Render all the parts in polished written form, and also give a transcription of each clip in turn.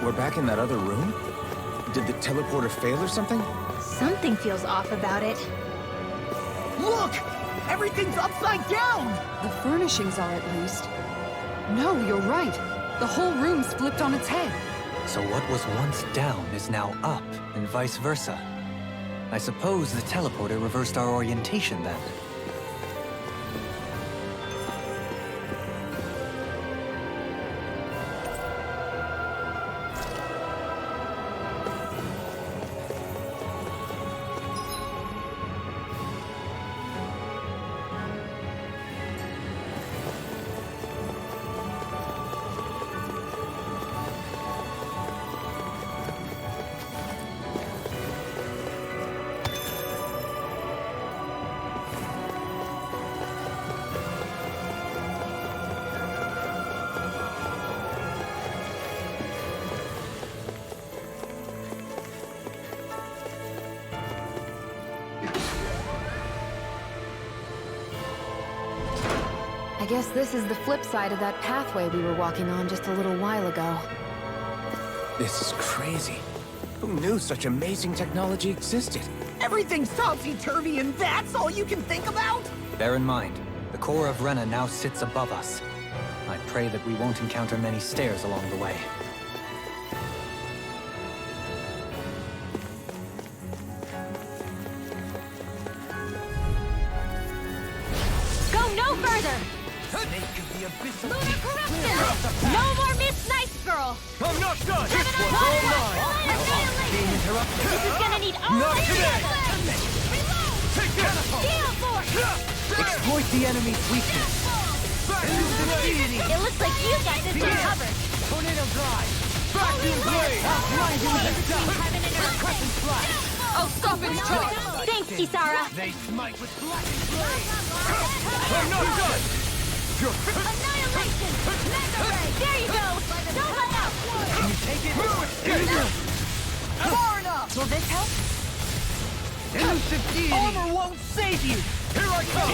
we're back in that other room? Did the teleporter fail or something? Something feels off about it. Look! Everything's upside down! The furnishings are, at least. No, you're right. The whole room's flipped on its head. So what was once down is now up, and vice versa. I suppose the teleporter reversed our orientation then. I guess this is the flip side of that pathway we were walking on just a little while ago. This is crazy. Who knew such amazing technology existed? Everything's topsy-turvy and that's all you can think about? Bear in mind, the core of Rena now sits above us. I pray that we won't encounter many stairs along the way. Go no further! No more Miss Nice Girl! I'm not done! This one's One, all mine! Being interrupted. This is gonna need all Not the today. Reload! Take this! Steel Force! Exploit the enemy's weakness! It looks like you got this one covered. Tornado drive! Vacuum blade! Blind you with a heaven and earth. Crescent slash! I'll stop its charge! Thanks, Kisara. They smite with blackened blade! I'm not done! Annihilation! Mega Ray! There you go! Don't let out! Can you take it? Far enough! Will this help? Elusive deity! Armor won't save you! Here I come!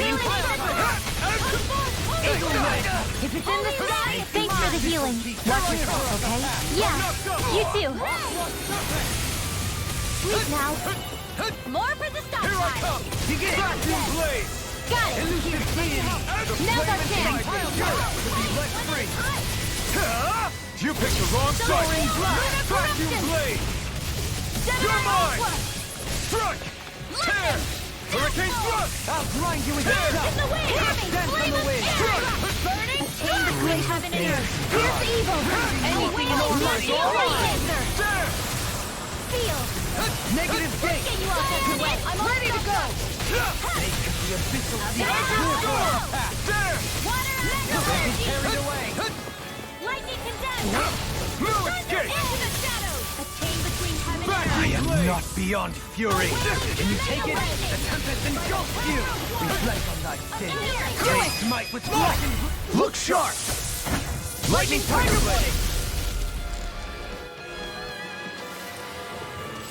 If it's in the sky, thanks for the healing. Watch yourself, okay? Yeah, you too. Sleep now. More for the stop Here I time. come! Vacuum blade! Got it. Elusive deity! Now's our chance. To be let free! You picked the wrong side! Vacuum blade! You're mine! Strike! Tear! Hurricane thrust! I'll grind you with In the wind. Dance on the wind! Burning. Chain between heaven and earth. Fierce evil. Anything in the world. There! Feel. Negative gate! Get you off the way. I'm ready to go. The abyssal There. There! Water Carried away! Lightning condemned. No escape! Into the shadows. A chain between heaven Back and earth. I am not beyond fury! Can you take it? The tempest engulfs you! Reflect on thy sin! Do it. Smite with blackened... Look sharp! Lightning tiger blade!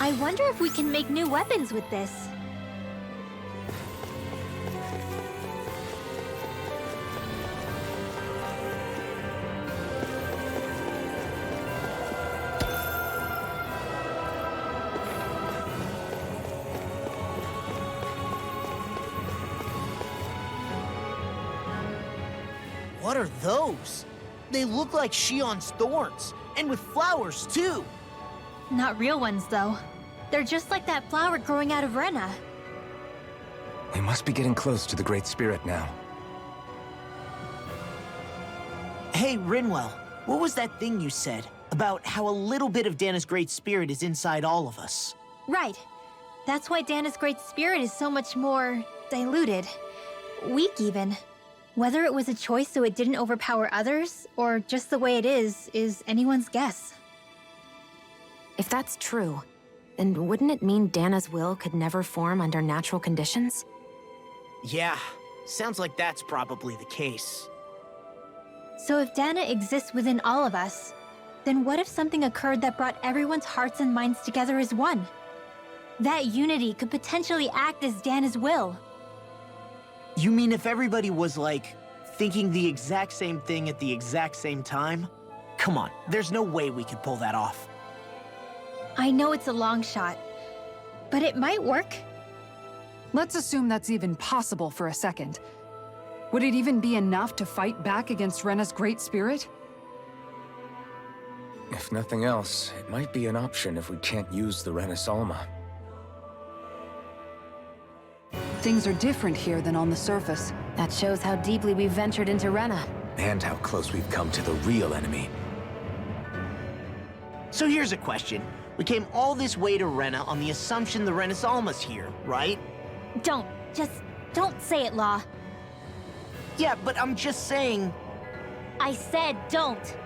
I wonder if we can make new weapons with this. What are those? They look like Shion's thorns, and with flowers too. Not real ones, though. They're just like that flower growing out of Rena. We must be getting close to the Great Spirit now. Hey, Rinwell, what was that thing you said about how a little bit of Dahna's Great Spirit is inside all of us? Right. That's why Dahna's Great Spirit is so much more diluted. Weak, even. Whether it was a choice so it didn't overpower others, or just the way it is anyone's guess. If that's true, then wouldn't it mean Dahna's will could never form under natural conditions? Yeah, sounds like that's probably the case. So if Dahna exists within all of us, then what if something occurred that brought everyone's hearts and minds together as one? That unity could potentially act as Dahna's will. You mean if everybody was, like, thinking the exact same thing at the exact same time? Come on, there's no way we could pull that off. I know it's a long shot, but it might work. Let's assume that's even possible for a second. Would it even be enough to fight back against Rena's great spirit? If nothing else, it might be an option if we can't use the Rena's Alma. Things are different here than on the surface. That shows how deeply we've ventured into Rena. And how close we've come to the real enemy. So here's a question. We came all this way to Rena on the assumption the Rena's Alma's here, right? Just don't say it, Law. Yeah, but I'm just saying... I said don't.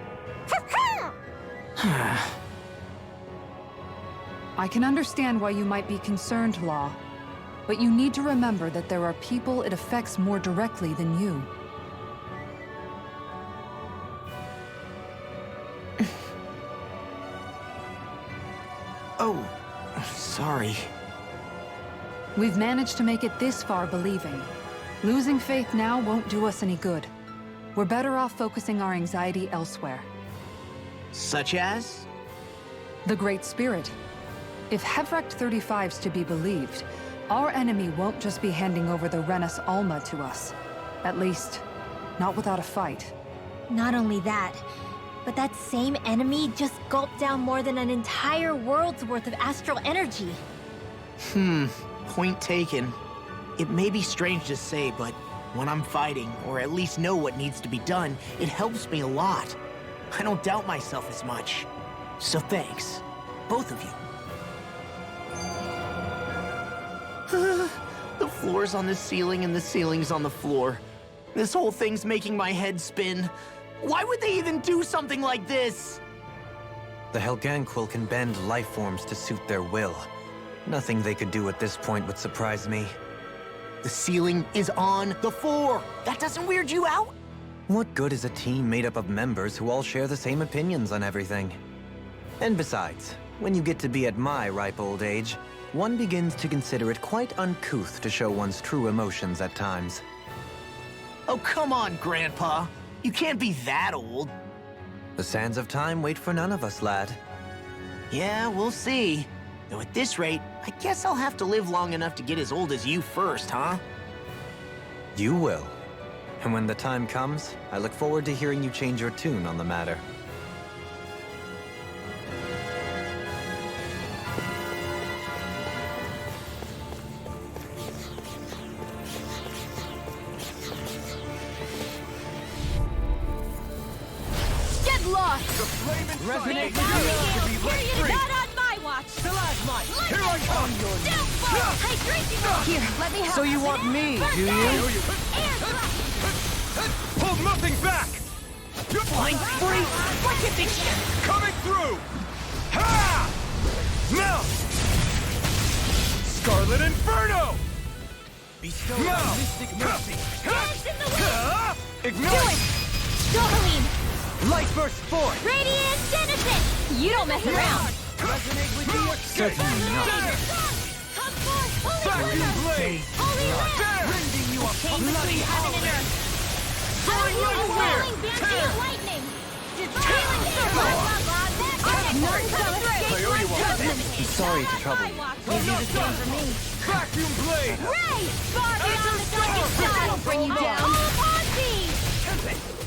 I can understand why you might be concerned, Law. But you need to remember that there are people it affects more directly than you. Oh, sorry. We've managed to make it this far believing. Losing faith now won't do us any good. We're better off focusing our anxiety elsewhere. Such as? The Great Spirit. If Hevrecht 35's to be believed, our enemy won't just be handing over the Rena's Alma to us. At least, not without a fight. Not only that, but that same enemy just gulped down more than an entire world's worth of astral energy. Point taken. It may be strange to say, but when I'm fighting, or at least know what needs to be done, it helps me a lot. I don't doubt myself as much. So thanks, both of you. The floor's on the ceiling and the ceiling's on the floor. This whole thing's making my head spin. Why would they even do something like this? The Helganquil can bend life forms to suit their will. Nothing they could do at this point would surprise me. The ceiling is on the floor. That doesn't weird you out? What good is a team made up of members who all share the same opinions on everything? And besides, when you get to be at my ripe old age, one begins to consider it quite uncouth to show one's true emotions at times. Oh, come on, Grandpa. You can't be that old. The sands of time wait for none of us, lad. Yeah, we'll see. Though at this rate, I guess I'll have to live long enough to get as old as you first, huh? You will. And when the time comes, I look forward to hearing you change your tune on the matter. Get lost! Resonate with you to be let free! Not on my watch! Stalagmite, here I come! Here, let me help. So you want me, do you? Hold nothing back! You're Blind freak! What you think? coming through! Ha! Now! Scarlet Inferno! Bestow now! Mystic mercy! Hands in the way! Ignite! Dovaline! Light burst forth! Radiant Genesis! You don't mess around! Resonate with the escape! Come forth! Holy Vacuum Rena! blade! Holy Rena! There! Rending you up! Came between heaven and earth! Soaring like Overwhelming fire! Bandai lightning! Defiling I'm sorry to trouble you. You do the same for me. Vacuum blade! Ray! Far beyond the darkest side! I'll bring you down! All upon thee!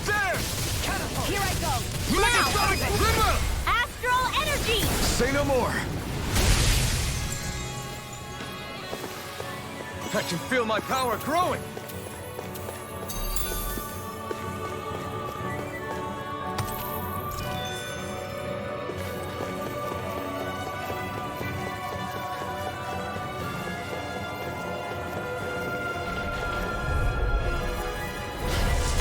There! Here I go! Megasonic glimmer! Astral energy! Say no more. I can feel my power growing!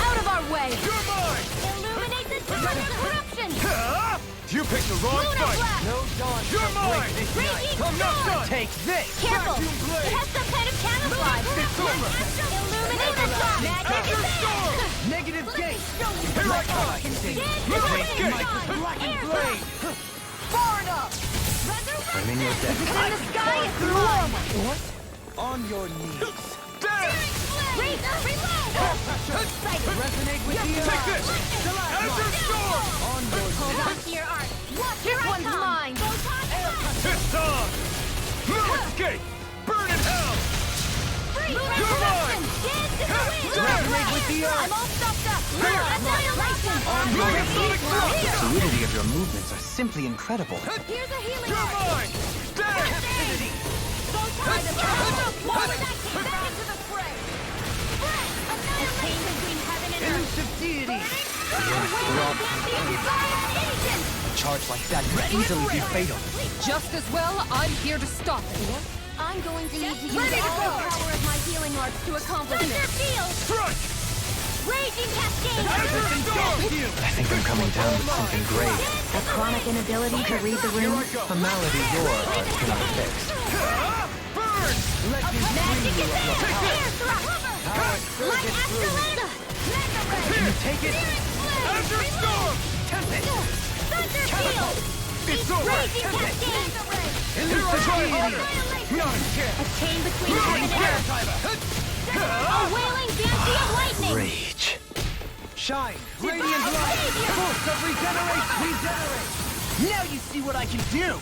Out of our way! You're mine! Illuminate the dawn of corruption! Ha! You picked the wrong Lunar fight! blast! No dawn! You're mine! Raging I'm not storm! done! Take this! Careful! Vacuum It blade! has some kind of camouflage! It's over! Illuminate the dawn! Thunder storm! Negative gate! Here I come! Blackened blade! Far enough! I'm in your debt. In the sky is blood! What? On your knees! There! Reload! Resonate with the Take this! Azure storm! On your Hold on to your art! Here I come! Mine. It's on! No escape! Burn in hell! You're mine! Collaborate with the I'm all stopped up. Annihilation. The fluidity of your movements are simply incredible. Here's a healing You're art. mine! Dance! Don't try to back into the fray. A chain between heaven and earth. Elusive deity! A Charge like that could easily be fatal. Just as well, I'm here to stop it. I'm going to need to use all the power of my healing arts to accomplish this. Field! Strike! Raging cascade! I think I'm coming down with something great. A chronic inability to read the room? A malady your art cannot fix. Burn! Magic is there! Air thrust! Light astrolabe! Mega ray! Here! Take it! Azure Storm! Thunder field! It's over! Raging cascade! Here I try harder! Not a chance! A chain between heaven and earth! A wailing banshee of lightning! Rage. Shine! Radiant light! Force of regenerate! Now you see what I can do!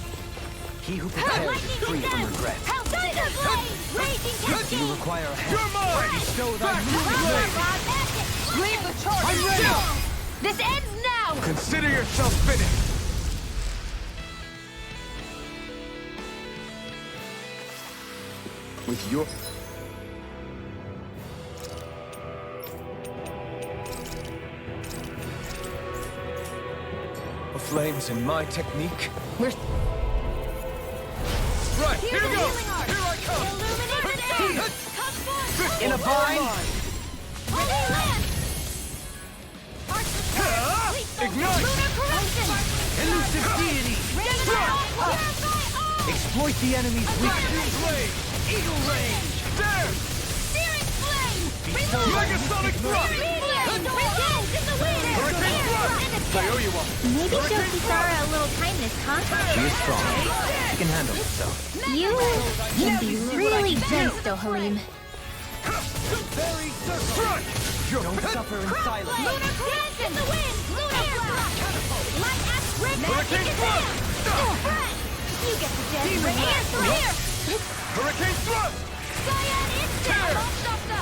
He who prepares is free from regret. Thunder blade! Raging cascade! You require a hand. You're mine! Show that moving Leave the charge! I'm ready! This ends now! Consider yourself finished! With your... The flames in my technique? We're... Right, here Here's a goes! healing art! Here I come! Illuminated air! Come forth! In a bind! Holy land! Ignite! Lunar corruption! Elusive deity! Exploit the enemy's weakness! Blade! Eagle range! Dance! Searing flame! Megasonic thrust! Dance in the wind! Hurricane thrust! I owe you one! Maybe show Kisara a little kindness, huh? She is strong. She can handle herself. You can be really dense, though, Halim. Very circle! Strike! Don't suffer in silence! Lunar dance in the wind! Lunar blast! Light ash red magic Hurricane is thrust! there! You get the dance right here! Hurricane thrust! Cyan instant!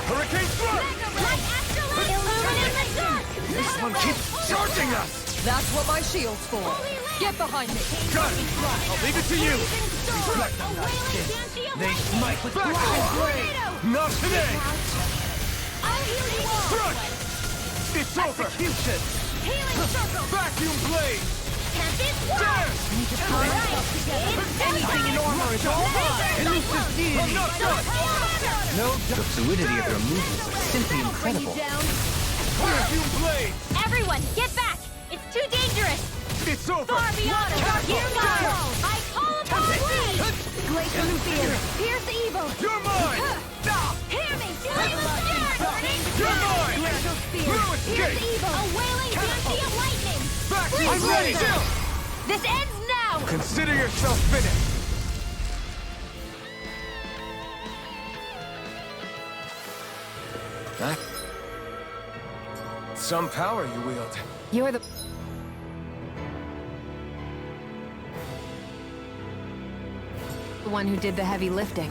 Hurricane thrust! Light astrolabe! Illuminate the dark! This one keeps charging us! That's what my shield's for. Get behind me. Got it! I'll leave it to you! They smite with Back black and Not today! I'll heal you all! Strike! It's over! execution! Healing circle! Vacuum blade! Can't this work? Dance! Alright! It's Anything in armor is all mine! Elusive I'm deity! not done! No, the fluidity of your movements are simply incredible. Vacuum blade! Everyone, get back! It's too dangerous! It's over! Far beyond us! Here goes! I call upon blade! Glacial spear! Pierce evil! You're mine! Hear me! Flame of burn! You're mine! Glacial spear! No Pierce escape! evil! A wailing banshee of lightning! Vacuum I'm blade! ready! Still! This ends now! Consider yourself finished! Huh? Some power you wield. You're the... The one who did the heavy lifting.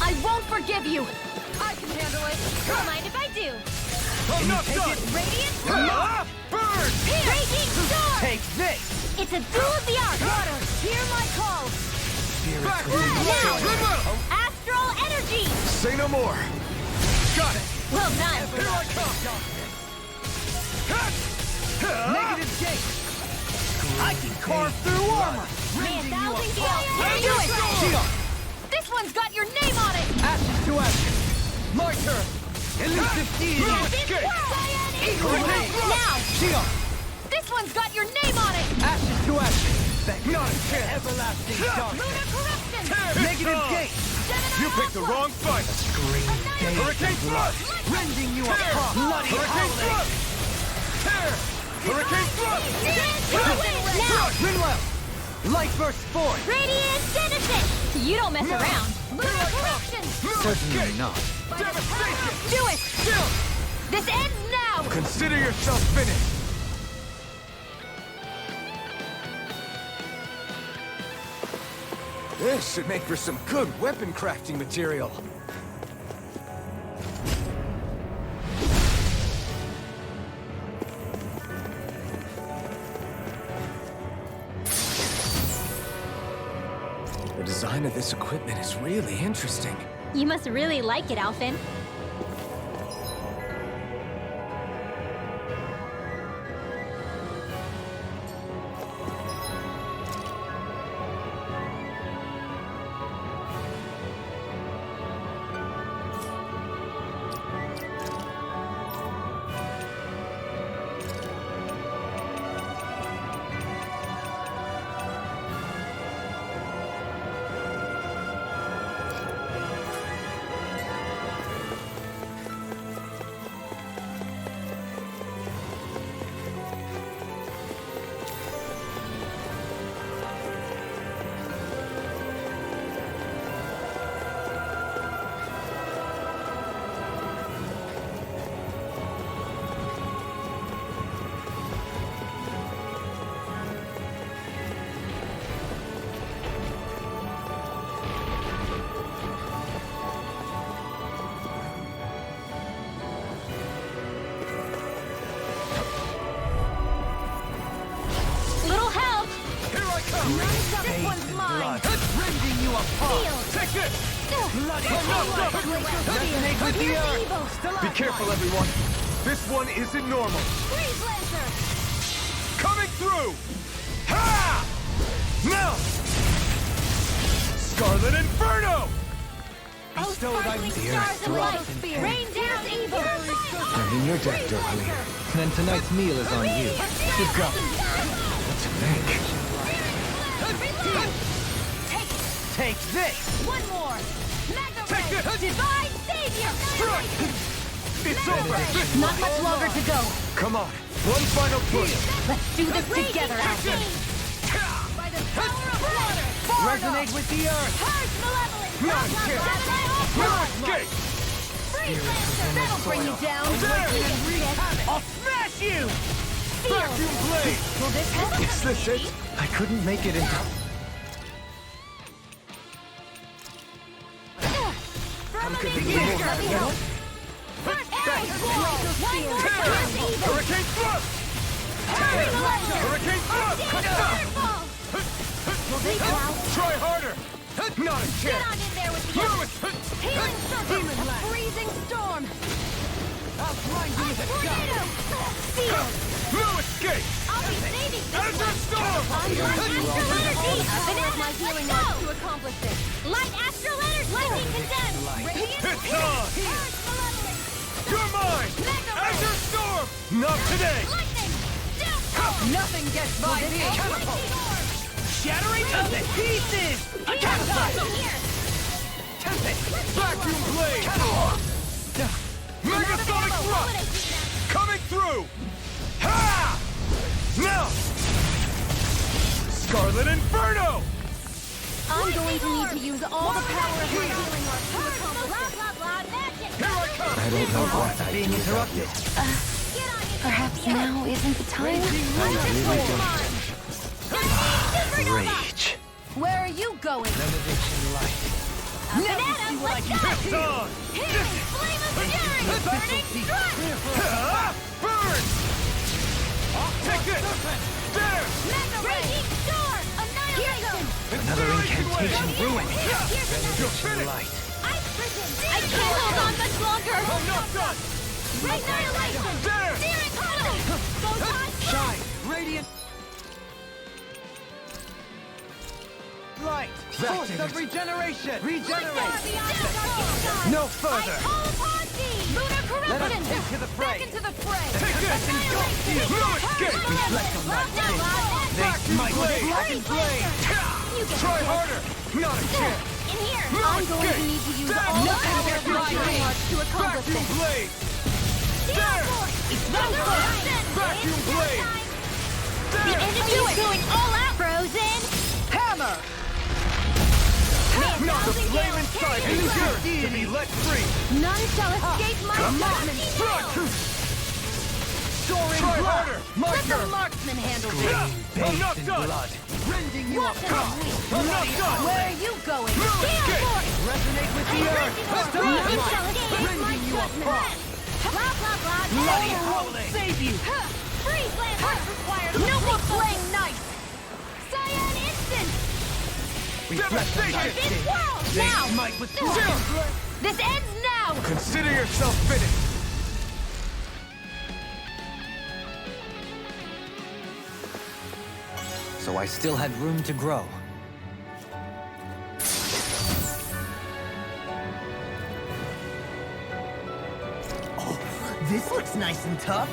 I won't forgive you! I can handle it! Don't mind if I do! I'm not done! Radiant Burn! Raging storm! Take this! It's a duel of the arts! Water, hear my call! Back! Now! Astral energy! Say no more! Got it! Well done! Here I come! Negative gate! I can carve through armor! May a thousand gales do it! Shion! This one's got your name on it! Ashes to ashes! My turn! Elusive deity! Escape! Eagle range! Now! Shion! This one's got your name on it! Ashes to ashes! Not a chance! Everlasting darkness! Lunar corruption! Negative gate! You picked the wrong fight! Hurricane thrust! Rending you apart! Bloody Hurricane howling! thrust! Tear! Hurricane thrust! Now! Rinwell! Light burst forth! Radiant Genesis! You don't mess around! Lunar corruption! Certainly not. Devastation! Do it! Still! This ends now! power! Consider yourself finished! This should make for some good weapon crafting material. The design of this equipment is really interesting. You must really like it, Alphen. This one's mine! Rending you apart! Take this! Resonate with the earth! Be careful, everyone! This one isn't normal! Freeze Lancer! Coming through! Ha! Now! Scarlet Inferno! Bestow thy stars of light! Rain down evil! And in your deck, Dahna. Then tonight's meal is on you. Good God. What to make? Take this! One more! Mega Take Ray! this! Divine Savior! Strike! It's over! Not much longer to go. Come on! One final push! Let's do this together, Alphen. By the power of water! Resonate with the earth! Purge malevolence! Not kill! No escape! Freeze Lancer! That'll bring you down! I'll smash you! Vacuum blade! Will this help? Is this it? I couldn't make it in. Hurricane thrust! Hurricane thrust! Try harder! Not a Get chance! on in there with the others! Healing circle! A freezing storm! I'll grind you with a Tornado! Sealed! No escape! I'll be saving this Azure one! storm! Astral energy! Let's go! To accomplish this! Light astral energy! Lightning condensed! Radiant It's heat! on! Purge malevolence! You're mine! Mega Ray! Azure storm! Not today! Lightning! Downfall! Nothing gets by me! Shattering to pieces! A catapult! Here! Tempest! Vacuum blade! Megasonic thrust! Coming through! Ha! Now! Scarlet Inferno! I'm going to need to use all the power of my healing arts to accomplish this. Blah, blah, blah, magic! Here I come! I don't know what I Being interrupted. Perhaps now isn't the time? Rage. Where are you going? Benediction light. Bananas, let's go! It's on! Healing flame of fury! Burning strike! Burn! Take this! There! Mega raging storm! Annihilation! Another incantation ruin. You're finished! Light. Ice prison! I can't hold on much longer! I'm not done! Annihilation! There! Searing hollow! Photon Shine! Radiant! Light! Force of regeneration! Regenerate! No further! I call upon thee! Lunar Let us corruption! take to the fray! Back into the fray! Take this! Engulf you! No escape! Reflect on that taste! They might blade! Blade! Try harder! Not a chance! In here! No I'm going to escape! need to use There! all the No power of my escape! healing arts to accomplish Vacuum this! blade! There! It's no good! Vacuum blade! The enemy is going all out! Frozen! Hammer! Not the flame inside is yours to be let free! None shall escape my Come on! judgment! Strike! Try harder! My Let the turn! marksman handle this. I'm not done! Rending you Watch apart. him weak. I'm not done! Where are you going? No escape! Resonate with the earth. Let's do You it! shall escape my Rending you judgment. apart. Blah, blah, blah. Bloody Oh, howling. save you. Freeze land hearts required. No more playing nice. Cyan instant. Devastation! This world now. Smite with This ends now. Consider yourself finished! So I still had room to grow. Oh, this looks nice and tough.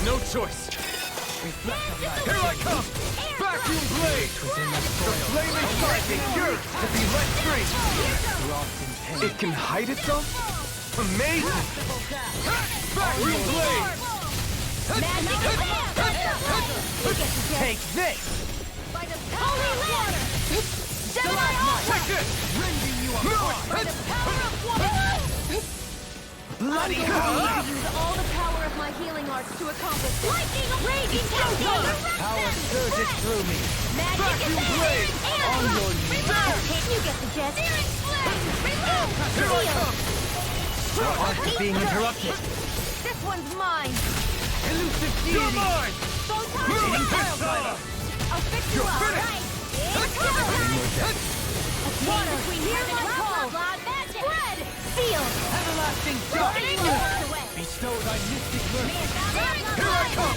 No choice! Here I come! Vacuum blade! The flame inside me yearns to be let free! It can hide itself? Amazing! Vacuum blade! Take this. By the power of water. Take this! Rending you No! By the power of water. bloody I'm hell. going to use all the power of my healing arts to accomplish this. Lightning raging down. Power surges through me. Magic Vacuum is blade! On your Reload! You get the gist. Searing flame! Reload! Here I Seal! come! Arts being interrupted. This one's mine! Elusive You're deity. mine! Photon Pile I'll fix you You're up! finished! Right! Water! Between heaven and cold! Spread! Seal! Everlasting Burning dark. yours away! Bestow thy mystic mercy. Here I come!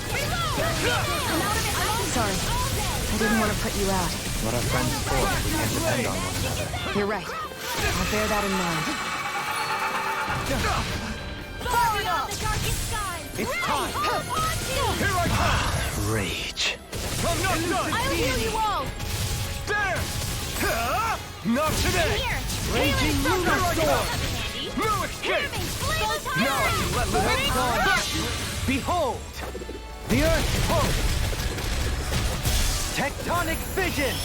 Sorry, I didn't want to put you out. What are friends for if we can't depend on one another? You're right. I'll bear that in mind. Far beyond the darkest skies! It's time. Here I come! Rage. I'm not done! I'll heal you all! There! Not today! Here! Raging lunar storm. No escape! Now I can let loose God. Behold, the earth's hope. Tectonic vision.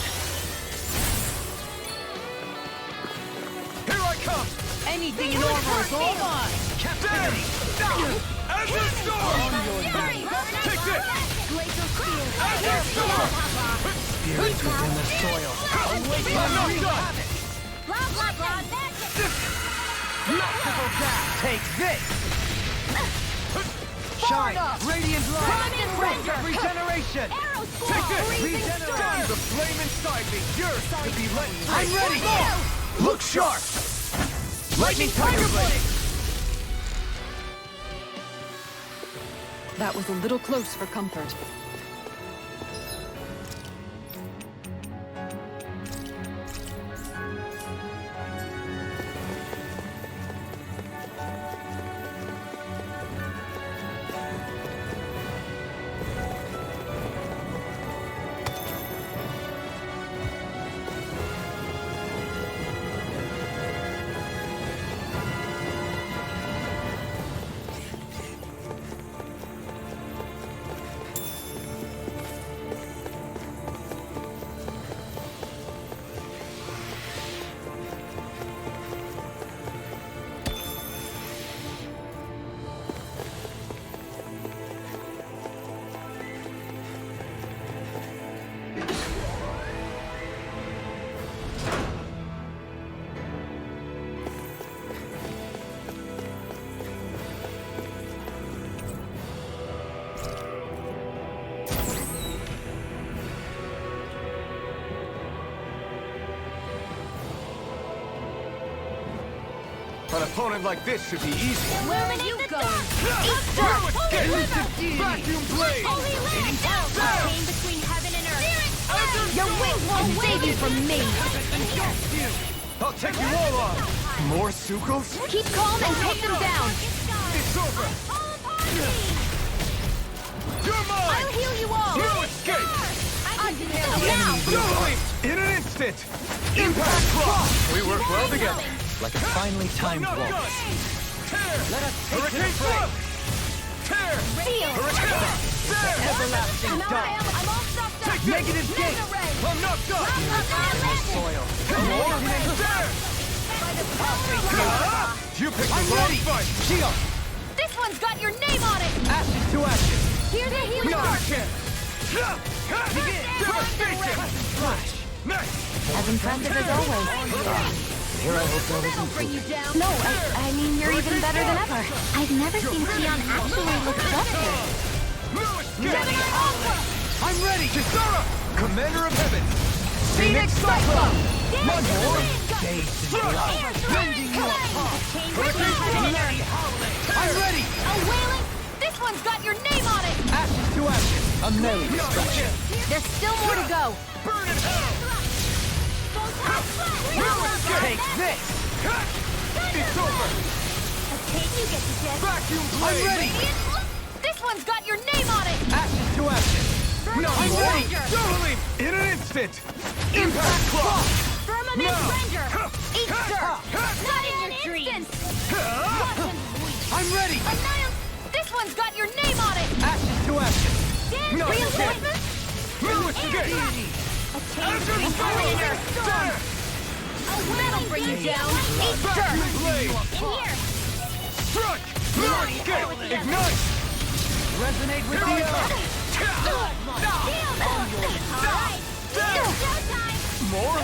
Here I come! Anything in armor is all mine. Captivity! As a storm! Take this! As a storm! Spirits within the soil. Awaken I'm not and done! havoc. Blah, blah, blah, magic! Merciful death. Take this. Shine. Radiant light. Prominent render. Regeneration. Arrow squall! Take this! Freezing Regenerate. storm! The flame inside me yearns to be let I'm free! ready. Look sharp! Lightning Tiger Blade! That was a little close for comfort. An opponent like this should be easy. Where are you going? No escape! Vacuum Blade! Holy land! Pain between heaven and earth! Your wings won't save you from me! I'll take you all on! More Sukos? Keep calm and take them down! It's over! You're mine! I'll heal you all! No escape! I can handle it now! Totally! In an instant! Impact Cross! We work well together. Like a finely timed Not waltz. done! Tear! Let us take to the fray! Tear! Feel! Hurricane! There! Everlasting dark! I'm all stuffed up! Take this! Negative gate! I'm not done! Soil! More! There! You picked the wrong fight! Shion! This one's got your name on it! Ashes to ashes! Here's a healing Not a arc! chance! Devastation! Flash! Nice! As impressive as always. Here I hope that That'll isn't bring you down! No, I mean, you're even better than ever. I've never seen Shion actually look butter. No escape! Gemini Alpha! I'm ready! Kisara! Commander of Heaven! Phoenix Cyclone! One more! Dazed in blood! Bending you apart! I'm ready! A wailing! This one's got your name on it! Ashes to ashes! a merry Not a destruction. chance! There's still more to go! Burn in hell! Take this! It's over! You get to death! Vacuum blade! I'm ready! This one's got your name on it! Ashes to ashes! No, I'm ready! Ranger! Totally! In an instant! Impact Cross! Firmament Now! Ranger! Eat dirt! Not in your dreams! I'm ready! This one's got your name on it! Ashes to ashes! No Reinforcements? No escape! Azure Fire! There! That'll bring you down! Eat dirt! Vacuum blade! In here! Strike! No escape! Ignite! Resonate with the earth! More?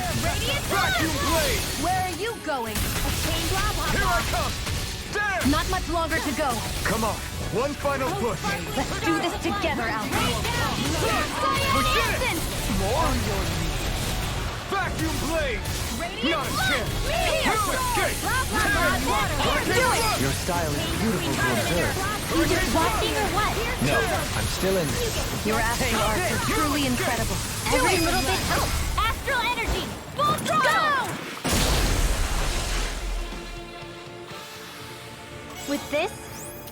Vacuum blade! Where are you going? A chain drop? Here I come! There! Not much longer to go. Come on, one final push! Let's do this together, Alphen. More? Vacuum blade! Not a chance! No escape! Your style is beautiful to observe. You just watching or what? No, I'm still in this. Your astral arts are truly incredible. Every little bit helps. Astral energy! Full throttle! With this,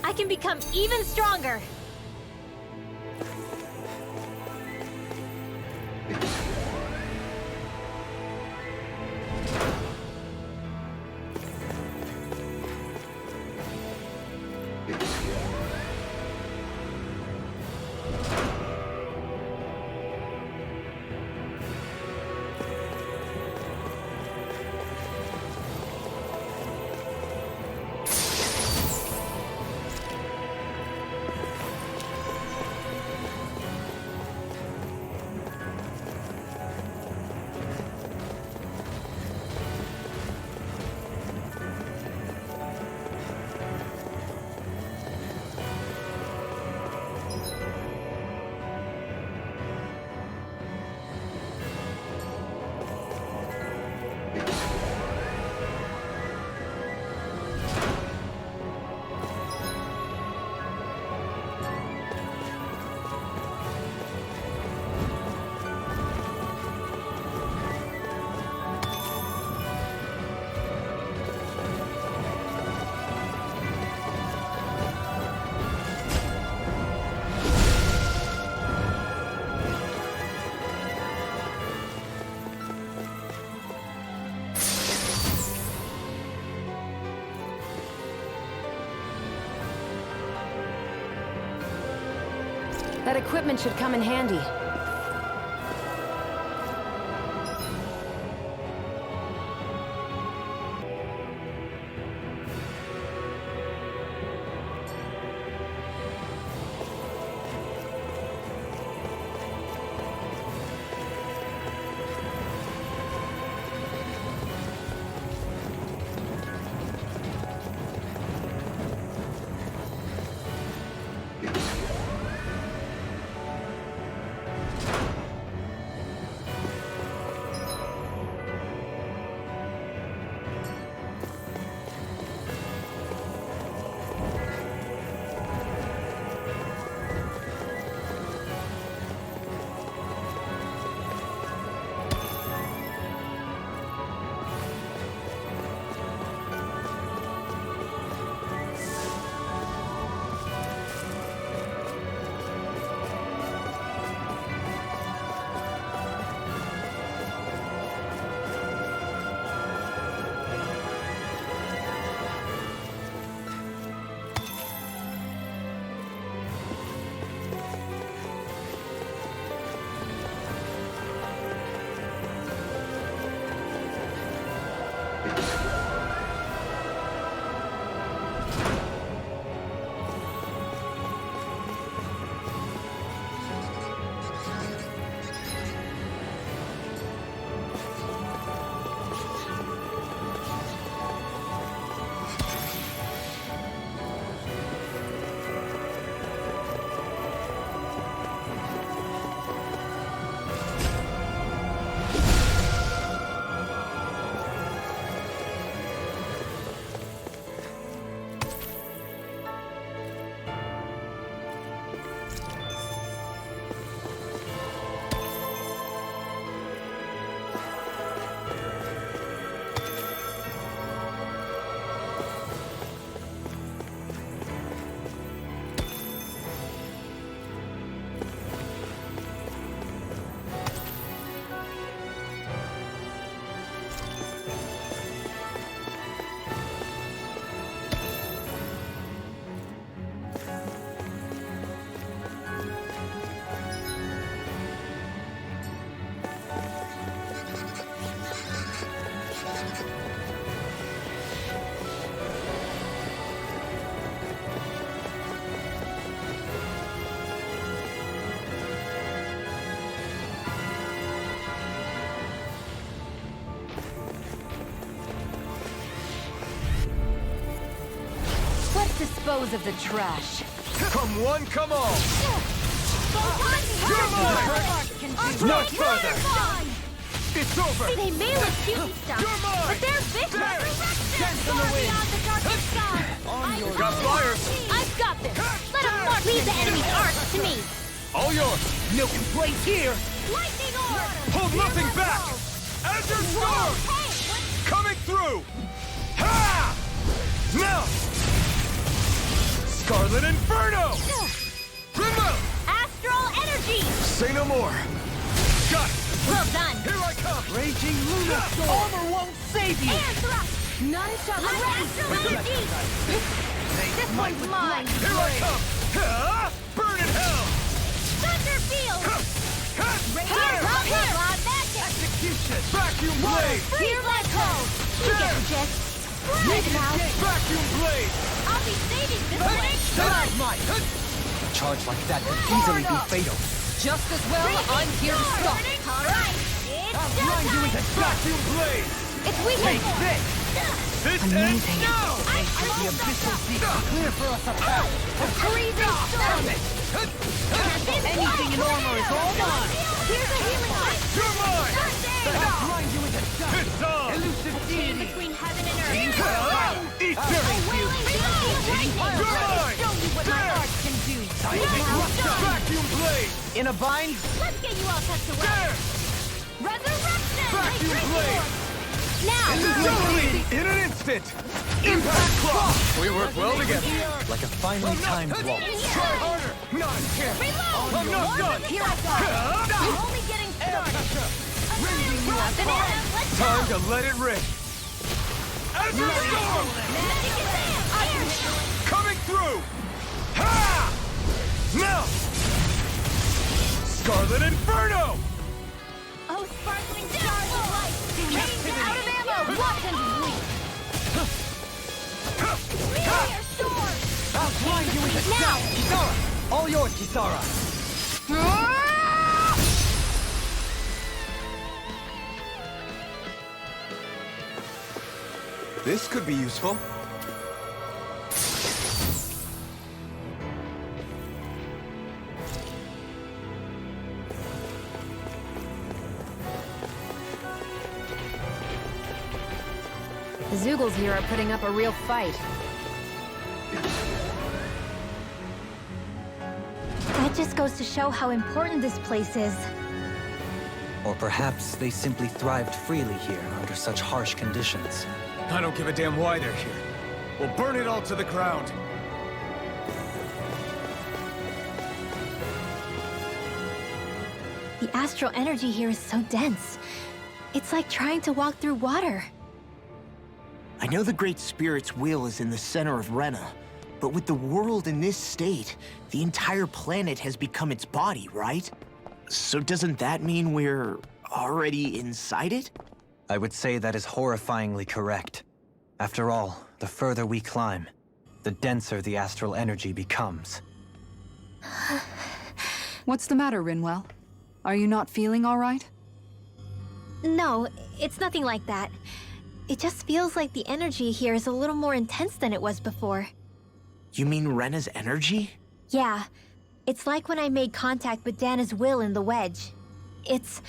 I can become even stronger. That equipment should come in handy. dispose of the trash. Come one, come all! You're mine! Not further! It's over! See, they may look cute and stuff, You're mine! but they're vicious! Dance in the Far wind! beyond the darkest sky! Got flyers! I've got this! Let them mark! Leave the enemy's arcs to me! All yours! No complaints here! Lightning orb! Hold nothing back! Azure Storm! Coming through! Ha! Now! Scarlet Inferno! Rena! Astral energy! Say no more! Got it! Well done! Here I come! Raging Luna Storm! Armor won't save you! Air thrust! None shall astral energy! This one's mine! Here I come! Ha! Burn in hell! Thunder field! Here! Cloud magic! Execution! Vacuum blade! Free black hole! You get the gist! Spread it out! Vacuum blade! I'll be saving this one! Charge like that could easily be fatal. Just as well, I'm here to stop. Alright! It's Grind you into vacuum blade! It's weekend! This ends now! The abyssal deep clear for us a path! Freezing storm! Anything in armor is all mine! Here's a healing light! You're mine! I'll grind you into dust! It's on! Elusive deity! Between heaven and earth! Eat A this! willing lightning! You're mine! Show you what my There! art can do! Vacuum blade! In a bind? Let's get you all tucked away! There! Resurrection! Vacuum blade! Now! Totally! In an instant! Impact clock! We work well together. Like a finely timed waltz. Try harder! Not here! Reload! I'm not done! Here I go! I'm only getting started! Banana, let's go! Time to let it rip! Azure Storm! Magic is in! Coming through! Ha! Now! Scarlet Inferno! Oh, sparkling stars of light! Ranged out of ammo! Watch and leap! Meteor storm! I'll grind you into Now! dust! Kisara! All yours, Kisara! This could be useful. The Zoogles here are putting up a real fight. That just goes to show how important this place is. Or perhaps they simply thrived freely here under such harsh conditions. I don't give a damn why they're here. We'll burn it all to the ground. The astral energy here is so dense. It's like trying to walk through water. I know the Great Spirit's will is in the center of Rena, but with the world in this state, the entire planet has become its body, right? So doesn't that mean we're already inside it? I would say that is horrifyingly correct. After all, the further we climb, the denser the astral energy becomes. What's the matter, Rinwell? Are you not feeling all right? No, it's nothing like that. It just feels like the energy here is a little more intense than it was before. You mean Rena's energy? Yeah, it's like when I made contact with Dahna's will in the wedge. It's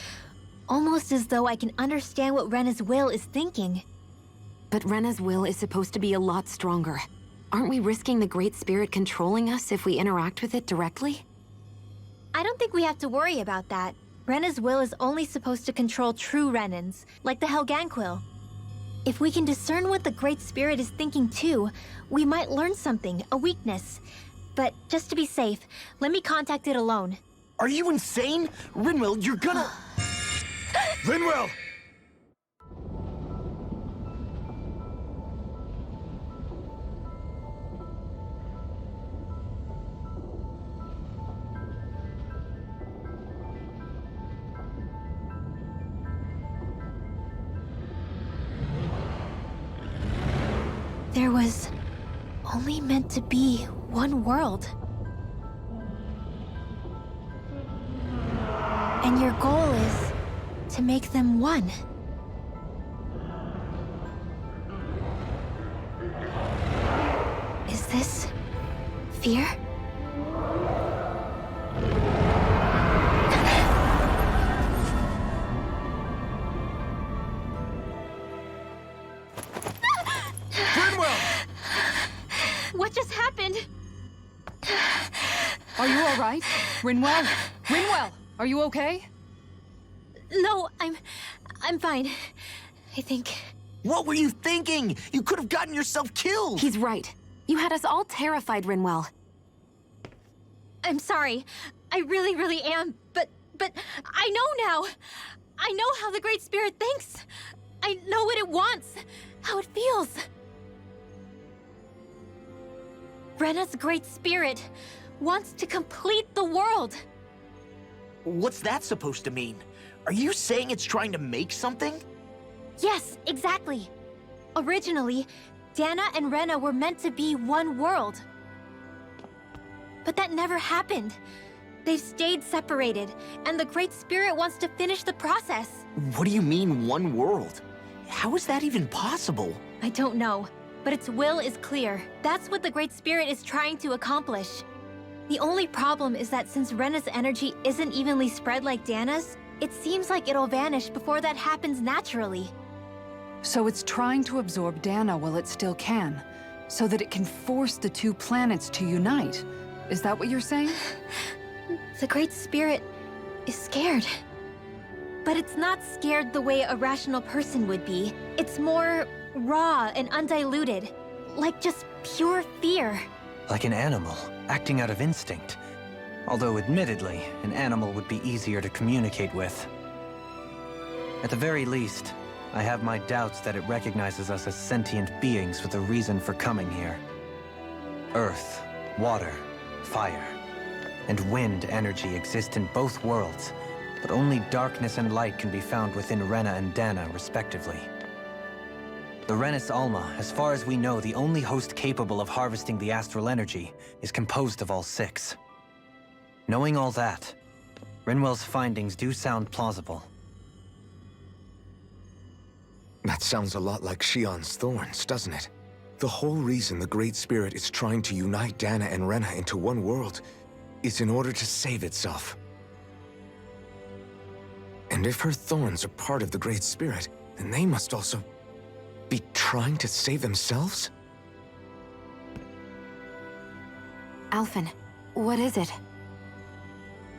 almost as though I can understand what Rena's will is thinking. But Rena's will is supposed to be a lot stronger. Aren't we risking the Great Spirit controlling us if we interact with it directly? I don't think we have to worry about that. Rena's will is only supposed to control true Renans, like the Helganquil. If we can discern what the Great Spirit is thinking too, we might learn something, a weakness. But just to be safe, let me contact it alone. Are you insane? Rinwell, you're gonna... Rinwell! There was only meant to be one world. And your goal is to make them one. Is this fear? What just happened? Are you all right? Rinwell? Rinwell, are you okay? No, I'm fine. I think. What were you thinking? You could have gotten yourself killed! He's right. You had us all terrified, Rinwell. I'm sorry. I really, really am. But I know now. I know how the Great Spirit thinks. I know what it wants, how it feels. Rena's Great Spirit wants to complete the world. What's that supposed to mean? Are you saying it's trying to make something? Yes, exactly. Originally, Dahna and Rena were meant to be one world. But that never happened. They've stayed separated, and the Great Spirit wants to finish the process. What do you mean, one world? How is that even possible? I don't know, but its will is clear. That's what the Great Spirit is trying to accomplish. The only problem is that since Rena's energy isn't evenly spread like Dahna's, it seems like it'll vanish before that happens naturally. So it's trying to absorb Dahna while it still can, so that it can force the two planets to unite. Is that what you're saying? The Great Spirit is scared. But it's not scared the way a rational person would be. It's more raw and undiluted, like just pure fear. Like an animal, acting out of instinct. Although admittedly, an animal would be easier to communicate with. At the very least, I have my doubts that it recognizes us as sentient beings with a reason for coming here. Earth, water, fire, and wind energy exist in both worlds, but only darkness and light can be found within Rena and Dahna, respectively. The Renis Alma, as far as we know, the only host capable of harvesting the astral energy, is composed of all six. Knowing all that, Rinwell's findings do sound plausible. That sounds a lot like Shion's thorns, doesn't it? The whole reason the Great Spirit is trying to unite Dahna and Rena into one world is in order to save itself. And if her thorns are part of the Great Spirit, then they must also be trying to save themselves? Alphen, what is it?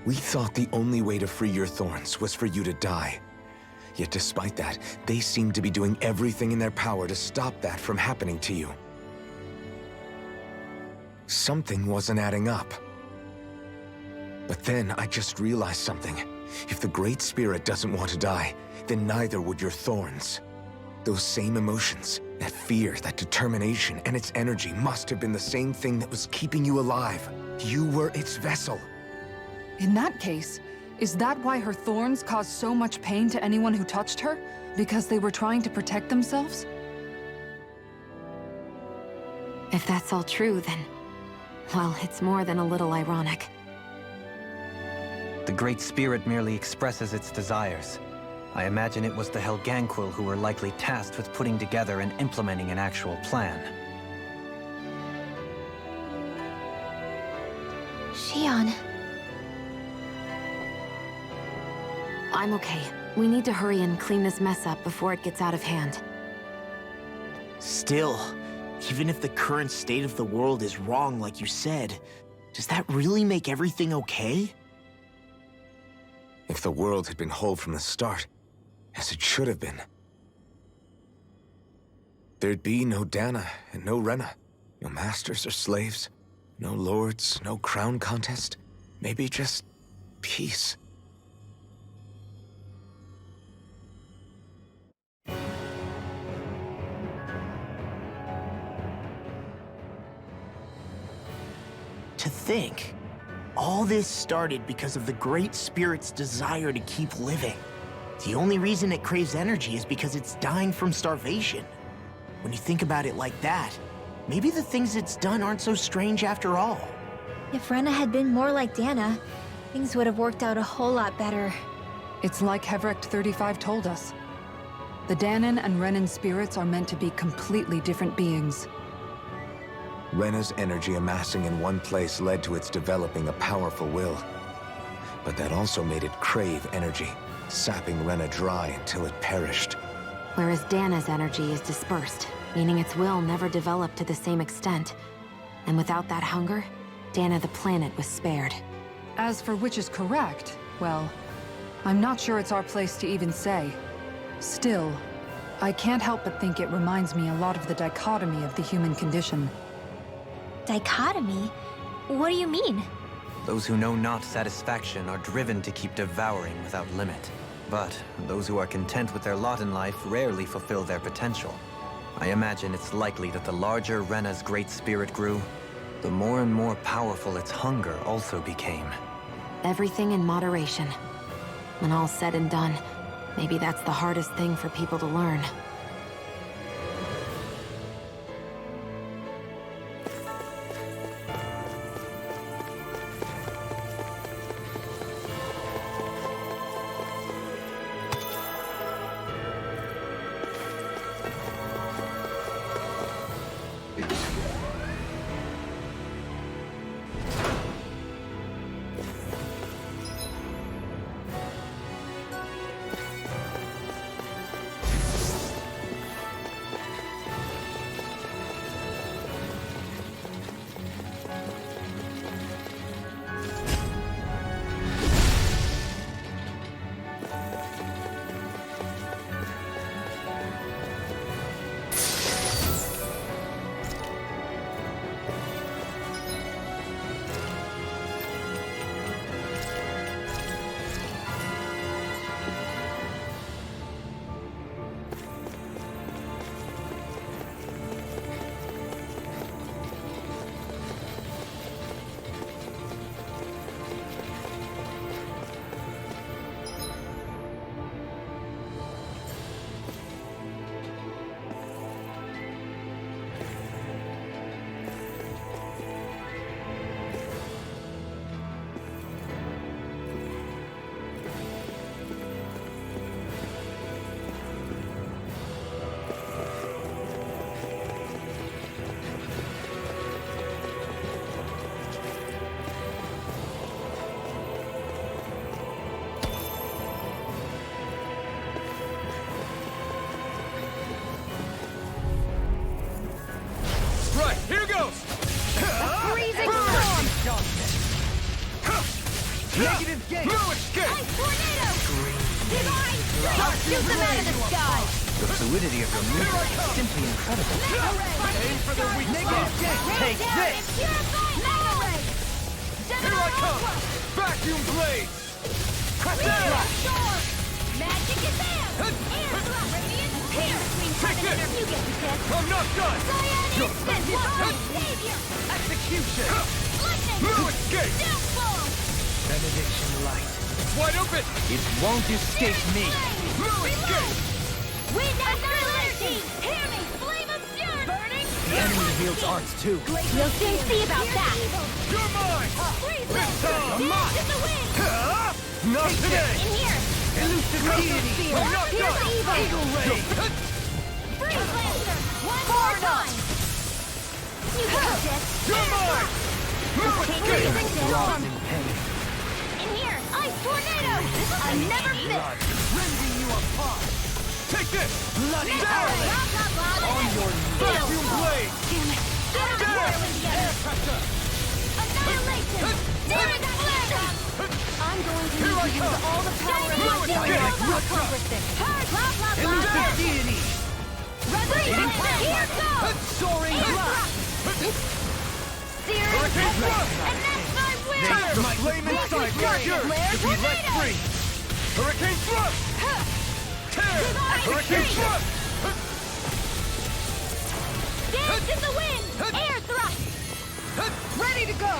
We thought the only way to free your thorns was for you to die. Yet despite that, they seem to be doing everything in their power to stop that from happening to you. Something wasn't adding up. But then I just realized something. If the Great Spirit doesn't want to die, then neither would your thorns. Those same emotions, that fear, that determination, and its energy must have been the same thing that was keeping you alive. You were its vessel. In that case, is that why her thorns caused so much pain to anyone who touched her? Because they were trying to protect themselves? If that's all true, then... well, it's more than a little ironic. The Great Spirit merely expresses its desires. I imagine it was the Helganquil who were likely tasked with putting together and implementing an actual plan. Shion. I'm okay. We need to hurry and clean this mess up before it gets out of hand. Still, even if the current state of the world is wrong like you said, does that really make everything okay? If the world had been whole from the start, as it should have been, there'd be no Dahna and no Rena, no masters or slaves, no lords, no crown contest, maybe just peace. To think, all this started because of the Great Spirit's desire to keep living. The only reason it craves energy is because it's dying from starvation. When you think about it like that, maybe the things it's done aren't so strange after all. If Rena had been more like Dahna, things would have worked out a whole lot better. It's like Hevrecht 35 told us. The Dahnan and Renan spirits are meant to be completely different beings. Rena's energy amassing in one place led to its developing a powerful will. But that also made it crave energy, sapping Rena dry until it perished. Whereas Dahna's energy is dispersed, meaning its will never developed to the same extent. And without that hunger, Dahna the planet was spared. As for which is correct, well, I'm not sure it's our place to even say. Still, I can't help but think it reminds me a lot of the dichotomy of the human condition. Dichotomy? What do you mean? Those who know not satisfaction are driven to keep devouring without limit. But those who are content with their lot in life rarely fulfill their potential. I imagine it's likely that the larger Rena's great spirit grew, the more and more powerful its hunger also became. Everything in moderation. When all's said and done, maybe that's the hardest thing for people to learn. Right, here goes! Freezing storm! Negative gate! No escape! Ice tornado! Divine strike! Shoot them out of the sky! The fluidity of your movement is simply incredible. Aim for the weak spot! Take this! Mega ray! Here I come! Vacuum blades! Storm! Magic is there! Air thrust! Radiant pierce! Take this! You get the test! I'm not done! Cyan instant! Divine savior! Execution! Lightning! No escape! Downfall! Benediction light. It's wide open! It won't escape me. No escape! Wind after energy! Hear me! Flame of fury! Burning! The enemy wields arts too. You'll soon see about that! You're mine! Freeze This time! Dance in the wind! Not today! In here! Elusive deity. I'm not Here's done! evil! Eagle ray. Freeze Lancer! One more time! You got this! You're mine! No escape! Freezing Lost storm! in pain. In here! Ice tornado! I never miss! Rending you apart. Take this! Bloody Blah, arrow. blah, blah, On your knees. Vacuum blade! Damn it! Get on board together! Annihilation! Daring flare! I'm going to Here I need to use come. all the power of my Escape. will to accomplish this! Blah, blah, blah! Elusive deity. Revelation! Here goes! Soaring Air blast. thrust! Searing Hurricane blast! thrust. And that's my will! Tear the flame inside me! Yours to be let free! Hurricane thrust! Tear! Hurricane thrust! Dance in the wind! Air thrust! Ready to go!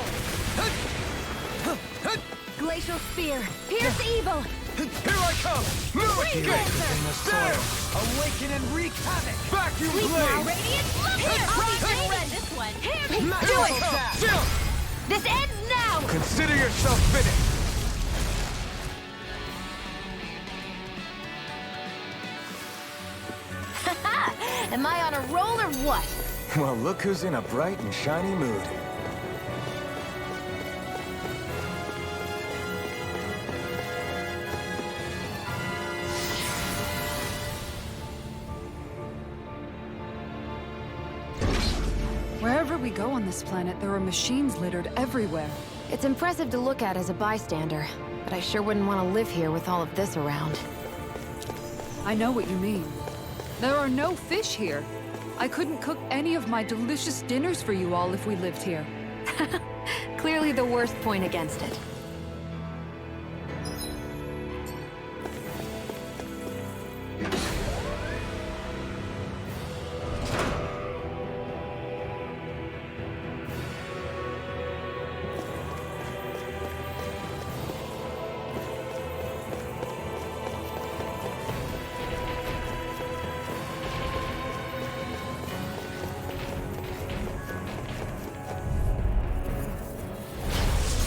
Glacial spear! Pierce evil! Here I come! No escape! There! Awaken and wreak havoc. Vacuum Sleep now, blade! Radiant! Here! I'll red this one! Here! Here I come! Jump! This ends now! Consider yourself finished! Am I on a roll or what? Well, look who's in a bright and shiny mood. Wherever we go on this planet, there are machines littered everywhere. It's impressive to look at as a bystander, but I sure wouldn't want to live here with all of this around. I know what you mean. There are no fish here. I couldn't cook any of my delicious dinners for you all if we lived here. Clearly the worst point against it.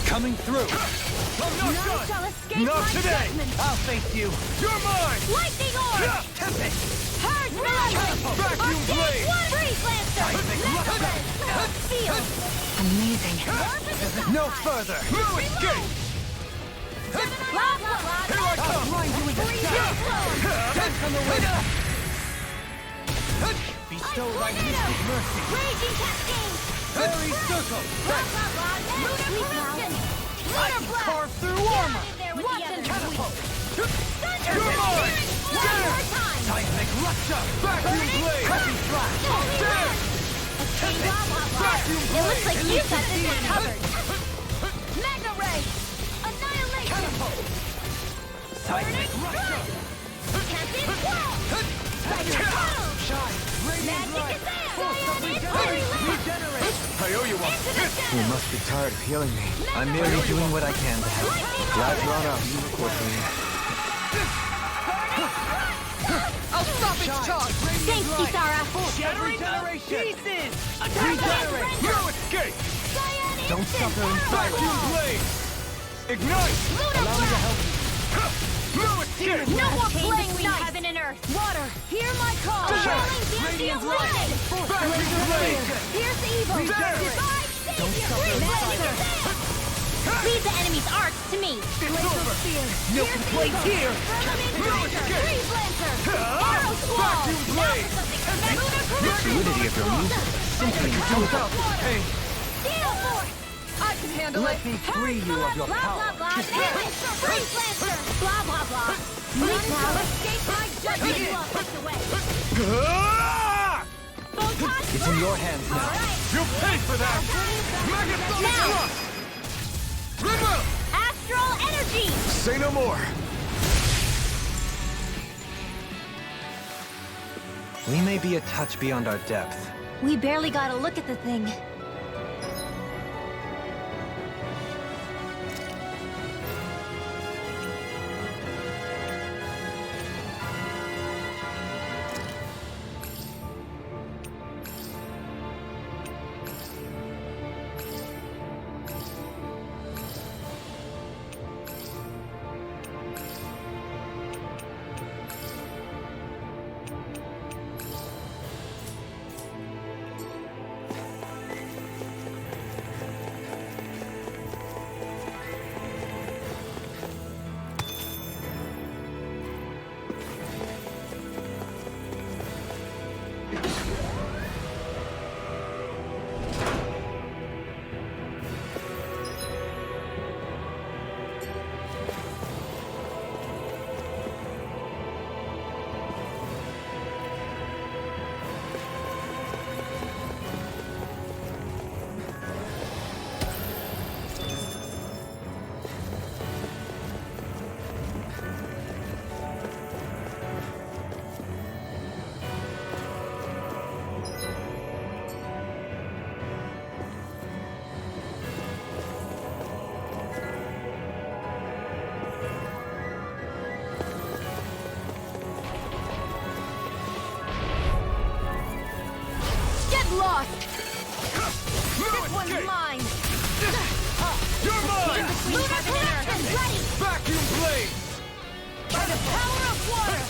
Coming through! None shall escape Not my today! judgment! I'll face you. You're mine! Lightning orb! Tempest! Purge Malevolence! Vacuum blade! Freeze Lancer! Mega Field! Amazing. No further! No escape! Blah, blah, blah! Here I come! Blind you with a staff. Death on the way! Bestow thy mystic mercy. Raging Cascade! Fairy circle! Blah, blah, blah! Lunar Corruption! Lunar Blast! Carve through armor! Get in there with the others! Catapult! Thunder! You're mine! One more time! Seismic rupture! Vacuum blade! Crushing blast! Dead! Blah, blah, blah! Vacuum It blade! looks like you got this one covered! Mega Ray! Annihilation! Catapult! Seismic rupture! Captain Swirl! Shine! Radiant Magic light! Gazelle! Force of regenerate! I owe you one! You must be tired of healing me. I'm merely doing what I can to help. Glad you're on up quickly. I'll stop its charge! Thanks, Kisara! Regeneration. Pieces. Regenerate! No escape! Don't suffer in silence. Vacuum blade! Ignite! Allow me to help No escape! No more playing nice! Heaven and earth! Water, hear my call! Rolling Dancing Lightning! Vacuum blade! Here's evil! Divide Savior! Lancer! Leave the enemy's arcs to me! It's over! No complaints here. Freeze Lancer! Arrow Squall! Vacuum blade! The fluidity of your music is simply intuitive. Hey, Steel Force! I can handle Let it! me free you of your Blah, power. blah, blah! Freeze Lancer! Blah, blah, blah! None shall escape my judgment! You are pushed away! ah! Photon It's in your hands now. Alright! You'll pay for that! Megasonic Now! thrust! Rimmer! Astral Energy! Say no more. We may be a touch beyond our depth. We barely got a look at the thing. Lost! This one's mine! You're mine! Lunar Corruption ready! Vacuum blade! By the power of water!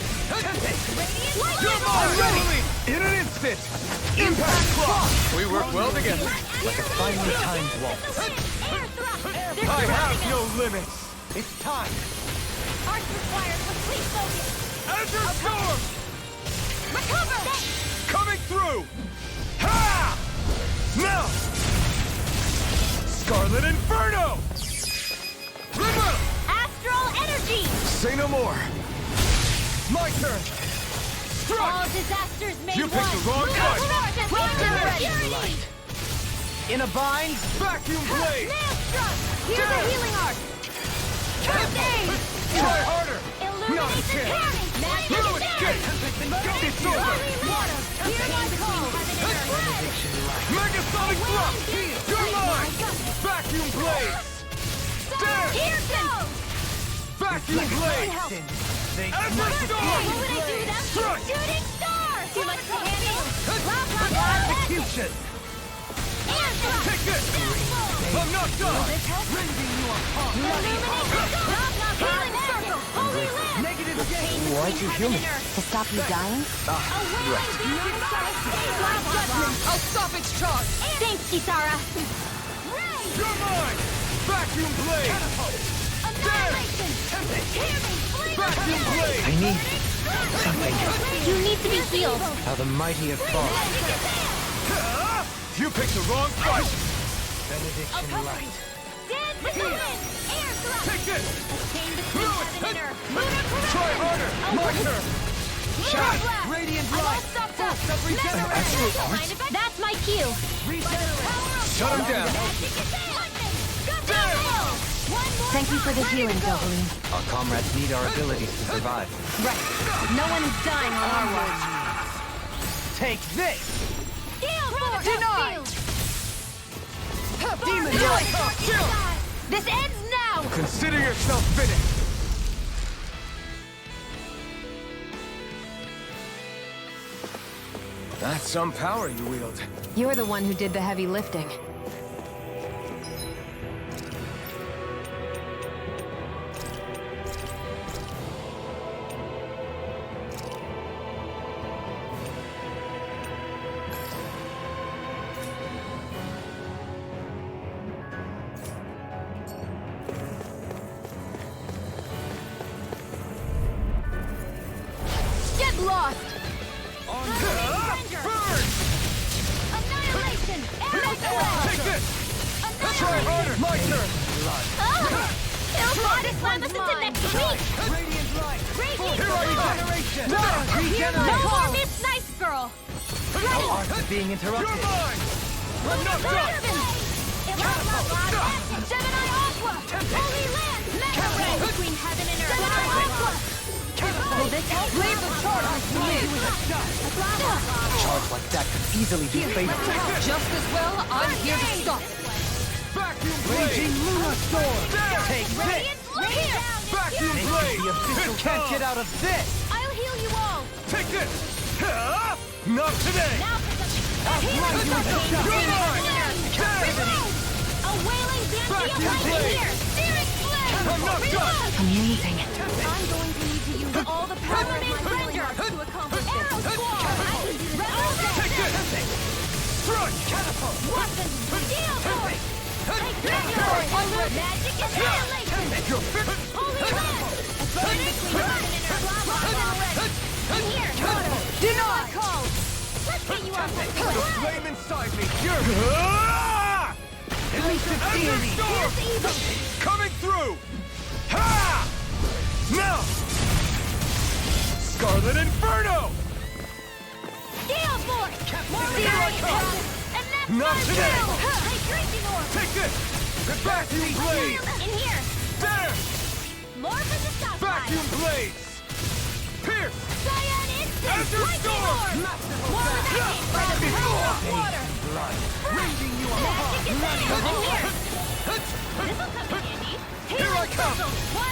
Radiant You're mine! Lightning! Ready! In an instant! Impact clock! We work well together. Like a finely timed waltz. Air thrust! I have no limits! It's time! Arts requires complete focus! Azure Storm! Recover! Coming through! Ha! Now! Scarlet Inferno! Rena! Astral energy! Say no more! My turn! Strike! All disasters made You picked the wrong fight! In a bind? Vacuum Blade! Nail thrust! Here's a healing art! Curtain! Try harder! Not a Illumination chance! cannon! No escape! It's over! Hear my call! Megasonic Thrust! You're mine! Vacuum Blades! Stand! Here goes! Vacuum Blades! Azure Storm! What would I do without you? Strike! Shooting star! Too much to handle! Blah, blah, blah! Execution! Air thrust! Take this! I'm not done! Illumination blah, blah, blah! Healing circle! Holy land! Negative Why'd you heal me? To stop you dying? I'll stop its charge! Thanks, Kisara! You're mine! Vacuum Blade! Annihilation! Hear me! Vacuum Blade! I need something. You need to be healed. How the mighty have fallen. You picked the wrong fight! Benediction light. Dance with the wind! Air thrust! Take this! A chain between heaven and earth! Lunar Try harder! My turn! Shot! Radiant I won't stop that! That's my cue. Shut him down! Thank you for the healing, Dovaline. Our comrades need our abilities to survive. Right. No one is dying on our watch. Take this! Denied! Demon! This ends now! Consider yourself finished! That's some power you wield. You're the one who did the heavy lifting. Get lost! Burn! Annihilation! Arrow Take this! Try harder! My turn! It'll fly this one us into next week! Radiant light! Radiant Here I come! No more Miss Nice Girl! Our art is being You're interrupted. mine! I'm not done! Gemini Aqua! Holy Land! Mega Ray! Between heaven and earth! Gemini Aqua! Will this help? Leave the charge to me! A charge like that could easily be fatal. Just as well, I'm here to stop it. Vacuum Blade! Lunar Storm! There! Take this! Radiant, here! Vacuum Blade! The official can't get out of this! I'll heal you all! Take this! Not today! Now for some... You're mine! A wailing Zantia Vacuum lightning blade! here! Searing flame! I'm not done! Amazing. I'm going to need to use all the power of my render to accomplish this. Arrow Squall! I can do this all day! Take this! Strike! Catapult! Weapons! Steel Force! Take this! Magic Annihilation! You're fit! Holy Land! Burning Heaven and Earth! Already! And here! Denied! Call! Let's get you off my The way! flame inside me! You're... Azure Storm! Coming through! Ha! Now! Scarlet Inferno! Steel Force! More Here I come! And that's Not my today! will! Hey, Crazy Orb! Take this! Vacuum Blade! In here! There! More for the stock Vacuum Blades! Pierce! Cyan Instant! Azure Lightning Storm! Orb! More of that! By the power of water! Raising you Magic Advance! In here! This'll come in handy! Here I come! I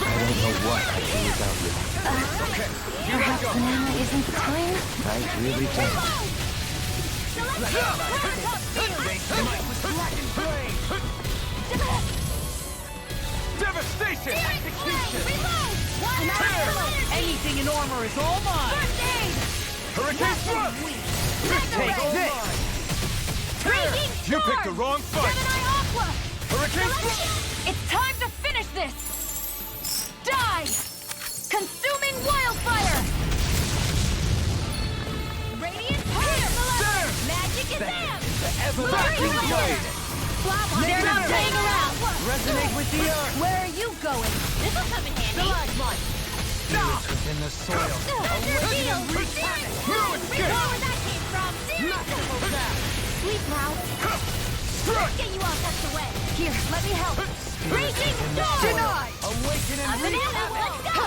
don't know what I'd do without you. Okay, here we go! Now isn't the time? I really don't. Devastation! Anything in armor is all mine! Hurricane Thrust! Take this! Raging You picked the Storm! wrong fight! Gemini Aqua! Hurricane It's time to finish this! Die! Consuming Wildfire! Radiant Fire! Magic is amped! Vacuum blade! They're not playing around! Resonate with the earth! Where are you going? This'll come in handy! Spirits within the soil. Thunder Field! No escape! Where that came from! Sleep now! Strike! Get you all tucked away! Here, let me help! Raging Storm! Deny! Awaken and Banana, let's go!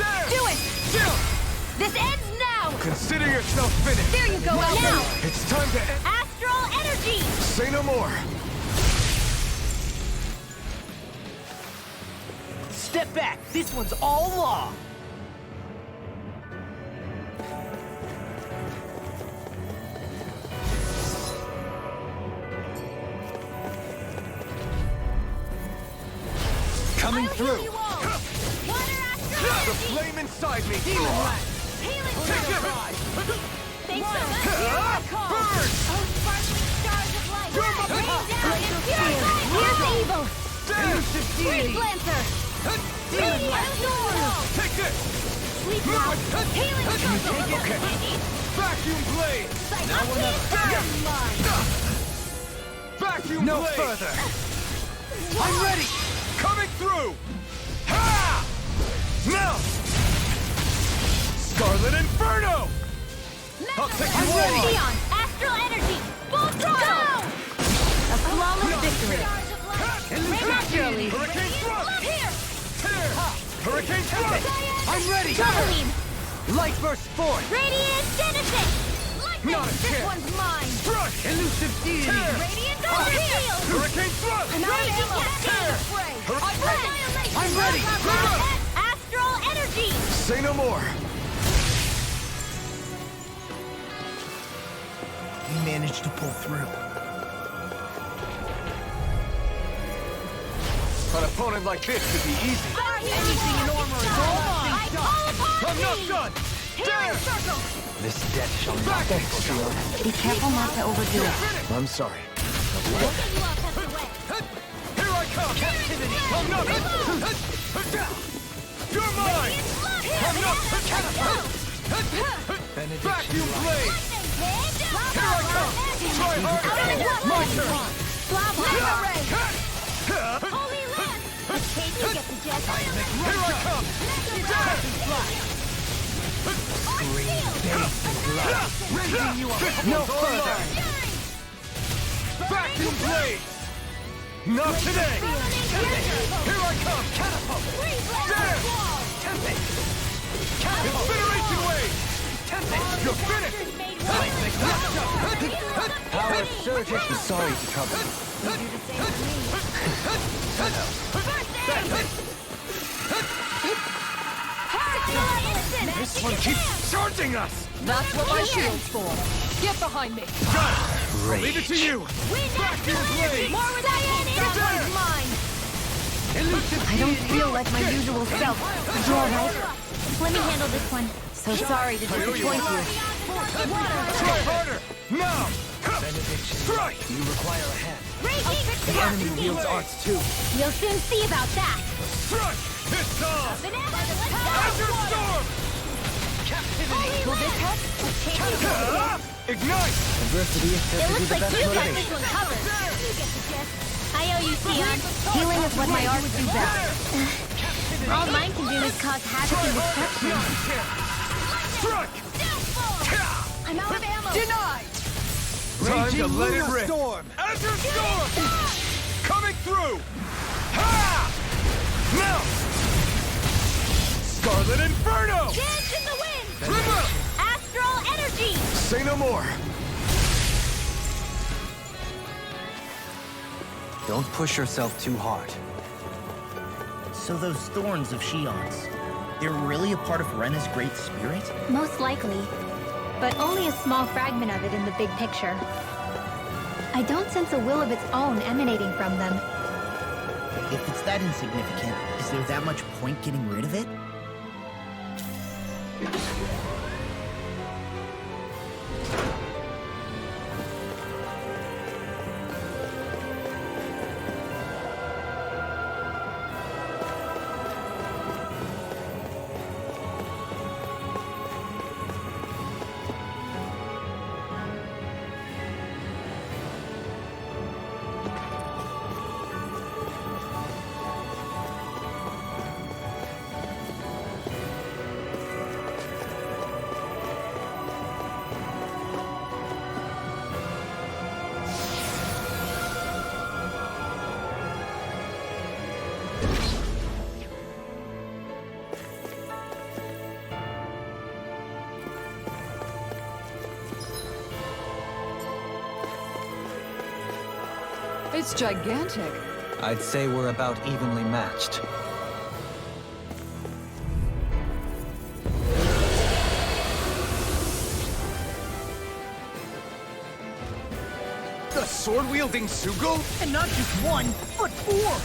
There! Do it! Shion! This ends now! Consider yourself finished! There you go, Alphen! Now! It's time to end. Astral Energy! Say no more! Step back! This one's all law! Coming I'll through! heal you all. Water Astral The Energy! flame inside me! Demon Land! Healing Take Power! it! Thanks so much! Here I come! Burn! Oh, sparkling stars of light! You're my- Rain down and purify! Here's the evil! There! Freeze Lancer! Radiant Storm! Take this! Sleep now! Healing Circle! Okay. Vacuum blade! Psychotic Mine! Vacuum No blade! further! I'm ready! Coming through! Ha! Now! Scarlet Inferno! I'll take you on! Shion! Astral Energy! Full throttle! A flawless victory! Naturally! Hurricane thrust! Here! Here! Hurricane thrust! I'm ready! Javelin! Light burst forth! Radiant Genesis! Not a This chance! one's mine! Thrust! Elusive deity! Here! Radiant Thunder Field! Hurricane thrust! I'm out of ammo! Cascade Spray! I'm ready! Astral Energy! Say no more! We managed to pull through. An opponent like this could be easy. Anything in armor is all mine! I call upon I'm not thee! done! Healing There! Circle! This death shall not Back! be forgotten. Be careful not to overdo it. I'm sorry. We'll get you all tucked away! Here I come! Captivity! I'm not... You're mine! I'm not... Vacuum blade! Here I come! Try harder! My turn! Holy Lance! Let's take you get the jet! Here I come! Raising you up! No further! Vacuum blade! Not today! Here I come! Catapult! There! Incineration wave! You're finished! Power surges. Sorry to trouble you. This one keeps charging us! That's what my shield's for. Get behind me. Got it! I'll leave it to you! Vacuum blade! More with Diane! That one's mine! I don't feel like my usual self. You all right? Let me handle this one. So sorry to disappoint you. Try harder! Now! Strike! You require a hand. Raging The enemy wields arts too. You'll soon see about that! Strike! It's on! Banana, let's go! Azure Storm! Will this help? Let's take it! Ignite! Adversity is said It to be looks the like best you got motivation. this one covered! You get the gist. I owe you, Shion. Healing is what my arts do best. All mine can do is cause havoc and destruction. Strike! I'm out of ammo! Denied! Time to Raging let it Lunar rip! Storm! Azure Storm! Coming through! Ha! Now! Scarlet Inferno! Dance in the wind! Ripper! Astral Energy! Say no more! Don't push yourself too hard. So those thorns of Shion's, they're really a part of Rena's great spirit? Most likely. But only a small fragment of it in the big picture. I don't sense a will of its own emanating from them. If it's that insignificant, is there that much point getting rid of it? It's gigantic. I'd say we're about evenly matched. The sword-wielding Sugo? And not just one, but four!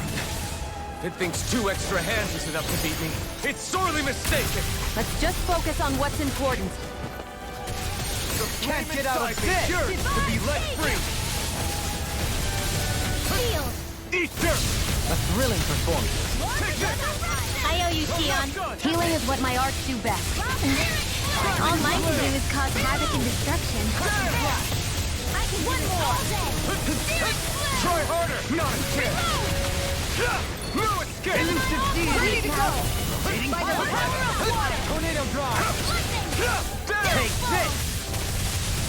If it thinks 2 extra hands is enough to beat me, it's sorely mistaken! Let's just focus on what's important. The can't get out of this! Yours to be let free! Shield! Eat dirt! A thrilling performance. I owe you, Shion. Healing is what my arts do best. All mine can do is cause havoc and destruction. I can one more! Try harder! Not a chance! No escape! Elusive deity! Ready to go! By the power of water! Tornado drive! Take this!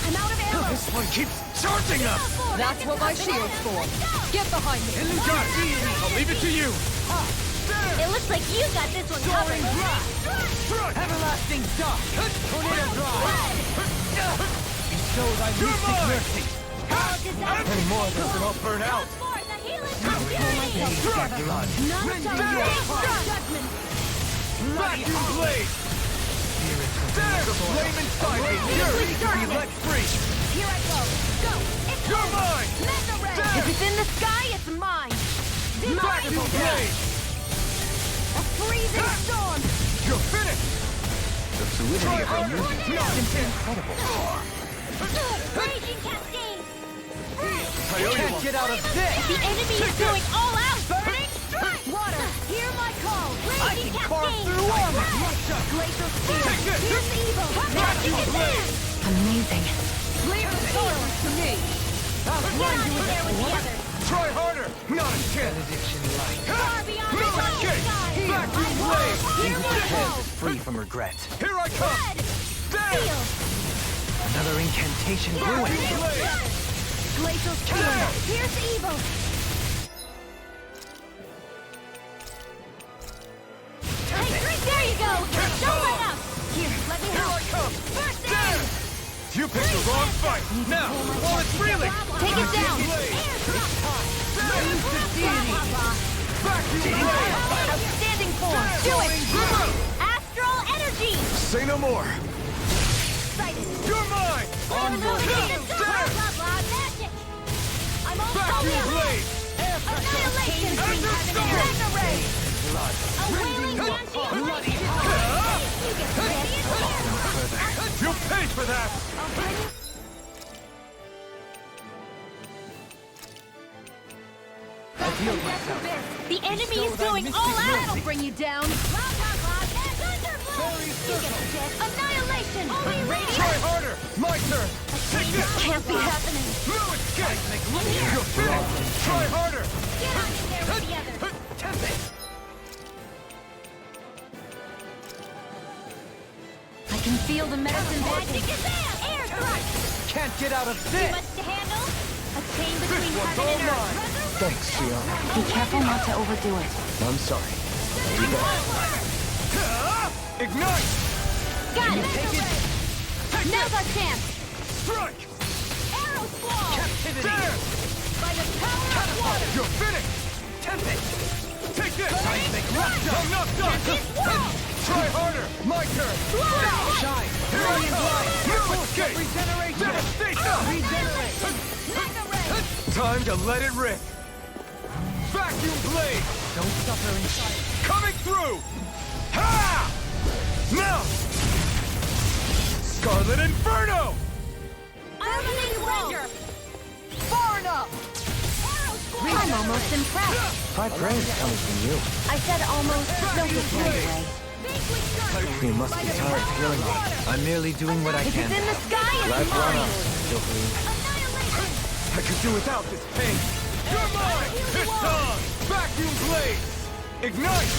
I'm out of arrows! This one keeps charging us! That's what my shield's for. Get behind me. Got it! I'll leave it to you! It looks like you got this one covered. Everlasting dust! Tornado drive! Bestow thy mystic mercy! Any more of this and I'll burn out! Vacuum blade! There! The flame inside me! Yours to be let free! Here I go! Go! It's You're mine! If it's in the sky, it's mine! Vacuum blade! A freezing storm! You're finished! The fluidity of her movement is incredible. Raging cascade! Can't get out of this! The enemy is going all out! Burning strike! Water, hear my call! Raging Carve cascade! through armor! Glacial spear! Take this! Here's the evil! Vacuum blade! Amazing. Leave the silence to me. Get on in there with the others! Try harder! Not a chance! Far beyond No the sun escape! sky! Vacuum blade! Hear my call! Free from regret. Here I come! Red! There! Shield! Another incantation ruined. Vacuum blade! Glacial spear! Here's the evil! Hey, there you go! Don't let up! Here, let me Here help! I come! First There! aid! You picked the wrong fight! Now, while it's reeling! Take it down! Blade! Vacuum Air blade! drop! Outstanding form! Do it! Astral energy! Say no more. Sighted! You're mine! Onward! There! Magic! I'm all Vacuum blade! Annihilation! Understood! Mega ray! A wailing Bloody You get ready and You paid for that! The enemy is going all out! That'll bring you down! Annihilation! Radiant! Try harder! My turn! Take this! Can't be happening! No escape! You're finished! Try harder! Get on in there with the others! I can feel the medicine magic is there! Air thrust! Can't get out of Too this! much to handle? A chain between one's heaven and all earth! Thanks, Shion. Be careful not to overdo it. I'm sorry. I'll be back. Ignite! Got it! Now's our chance! Strike! Arrow squall! There! By the power of water! You're finished! Take this! I'm not done! Try harder! My turn! Shine! Here I come! No escape! Regeneration! Devastation! Mega ray! Time to let it rip! Vacuum blade! Don't suffer in silence. Coming through! Ha! Now! Scarlet Inferno! Armament Ranger! Far enough! Arrow squall! I'm almost impressed. High praise coming from you. I said almost. Don't get carried away. Vaguely circling! You must be tired of healing me. I'm merely doing what I If can. it's in the sky, it's Life run mine! on, Silverine. Annihilation! I could do without this pain! You're mine! It's on! Vacuum blade! Ignite!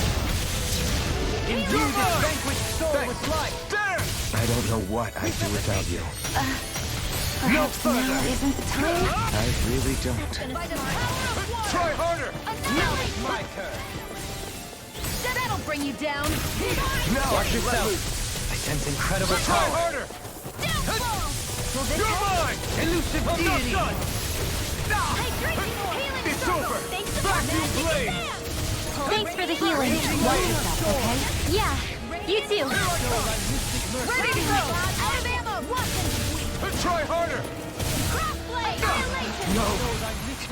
Imbue this vanquished soul with life! There! I don't know what I'd do without you. Perhaps now isn't the time? I really don't. By the power of water! Try harder! Annihilate! My turn! That'll bring you down! Now Watch yourself. I sense incredible Try power. harder! Downfall! You're mine! Elusive I'm not deity! done! Hydration! Healing! It's Thanks for the healing. Okay? Yeah, you too. Ready to go! Out of ammo! Try harder! Crossblade! Annihilation! No!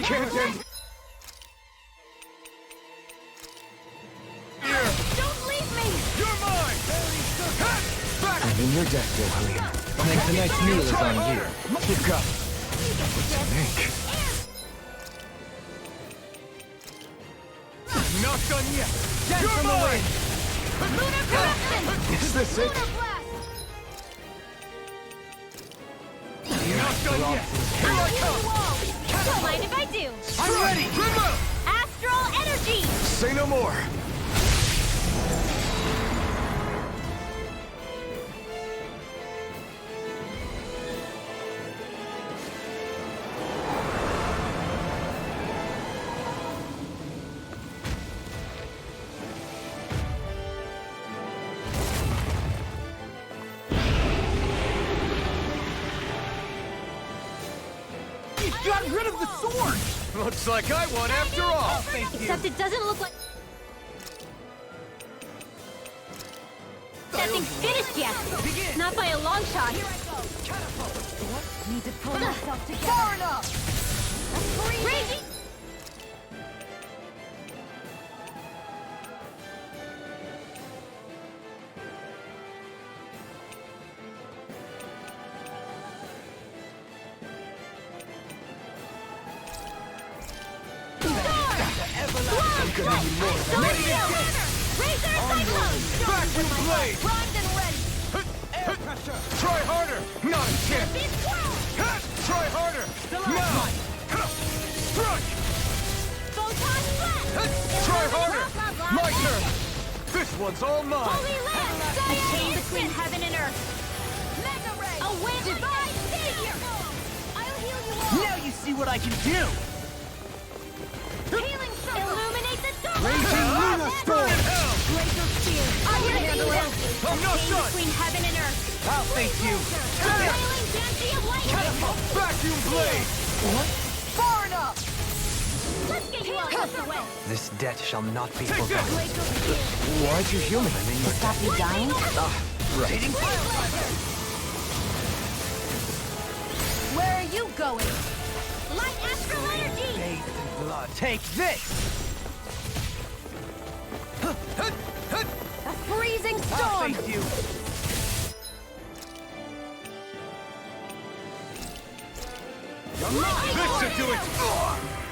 Can't end here! Don't leave me! You're mine! Back! I'm in your debt, Wilhelm. Thanks, the next meal is Try on harder! you. Keep up! Nick. Not done yet! You're mine! Lunar corruption! Is this it? Lunar blast! Not done yet! Here I I'll heal come! you all! Don't mind if I do. I'm ready! Rena! Astral energy! Say no more. Got rid of the sword! Looks like I won after all! Except it doesn't look like... That thing's finished yet. Not by a long shot. Need to pull myself together. Far enough! Raging! Vacuum blade! Primed and ready! Try harder! Not a chance! Try harder! Now! Strike! Photon blast! Try harder! My turn! This one's all mine! Holy land! A chain between heaven and earth. Mega ray! A win! Divine savior! I'll heal you all! Now you see what I can do! Healing circle! Illuminate the dark! Raging Lunar Storm! Hell! Laser spear! I will handle it! I'm not Chain done! between heaven and earth. I'll face you! Wailing Banshee of lightning! Vacuum blade! Far enough! Let's get you all out the way! This debt shall not be Take this! forgotten. Laser spear! Why'd you heal me? To stop you dying? Right. Where are you going? Light astral energy! Bathed in blood. Take this! A freezing I'll storm! face you! This should do it!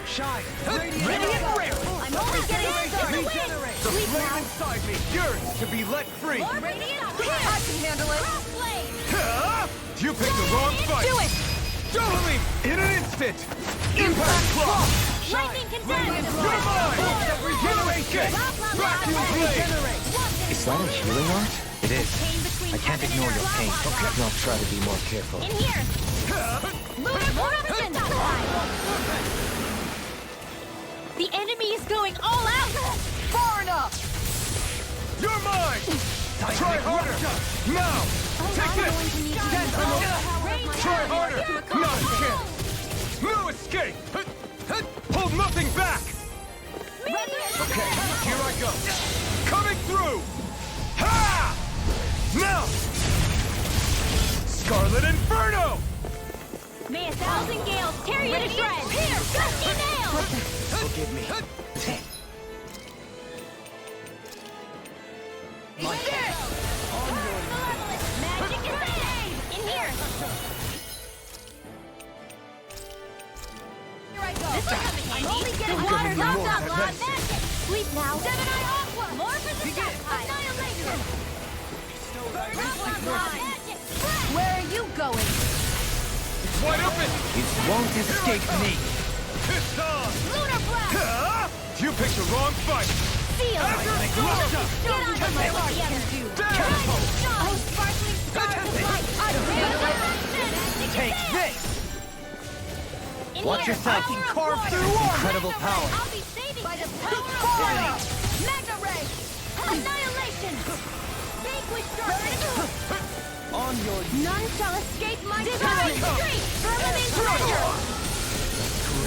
Shine! Ready Radiant rip! I'm only getting started! The flame inside me yearns to be let free! More radiant! I can handle it! Crossblade! You picked the wrong fight! Do it! Totally! In an instant! Impact Claw! Lightning condemned! You're mine! Regeneration! Vacuum blade! Is that a healing art? It is. Chain between I can't heaven ignore and your earth. pain. Okay, I'll try to be more careful. In here! Lunar corruption! The enemy is going all out. Far enough! You're mine! Try harder! Now! Take this! Try harder! Not a chance! No escape! Hold nothing back! Okay, here I go! Coming through! Ha! Now! Scarlet Inferno! May 1,000 gales tear you to shreds. Here! Gusty nails! Forgive me. Magic is aid! In here! Here I go! This will come in handy! I'm only getting water! Top up, lad! Magic! Sleep now! Gemini Aqua! More for the sacrifice! Annihilation! Top up, lad! Magic! Where are you going? It's wide open! It won't escape me! Pissed on! Lunar blast! Ha! You picked the wrong fight! Seal! After Get on to my way! Oh, sparkling stars of light! Take this! In Watch here, yourself! power of Carve water. through armor! Incredible power. I'll be saving by the power of Mega Ray! Annihilation! Vanquish darkness! On your None shall escape my divine street! Firmament treasure!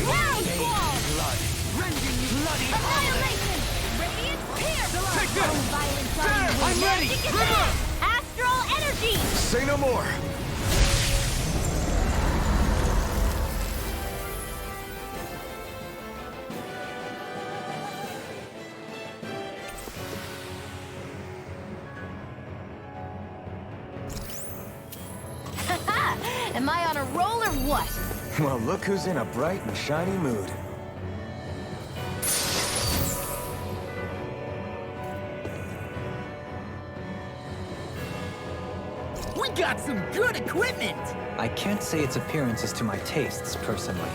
Round ball! blood! Rending bloody Annihilation! Radiant Take this! There! I'm ready! River! Astral energy! Say no more! Am I on a roll or what? Well, look who's in a bright and shiny mood. We got some good equipment! I can't say its appearance is to my tastes, personally.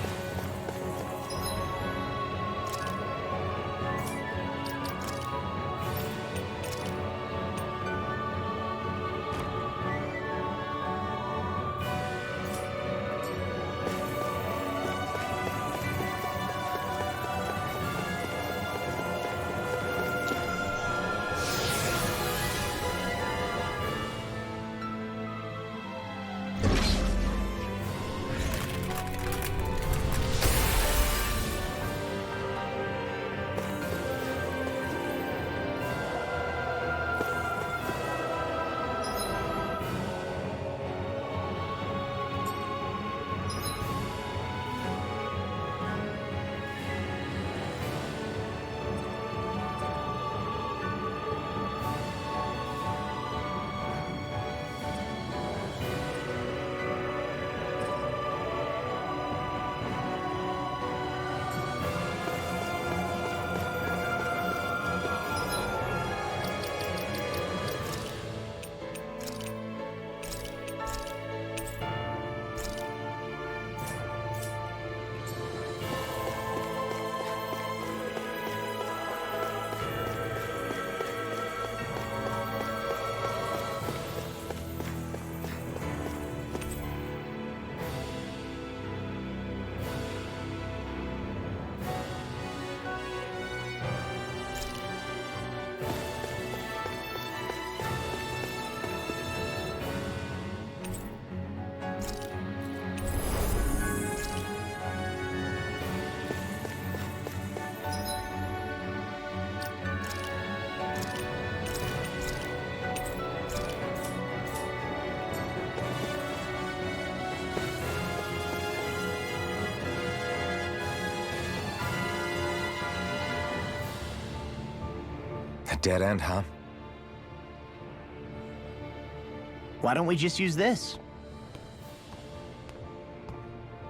A dead end, huh? Why don't we just use this?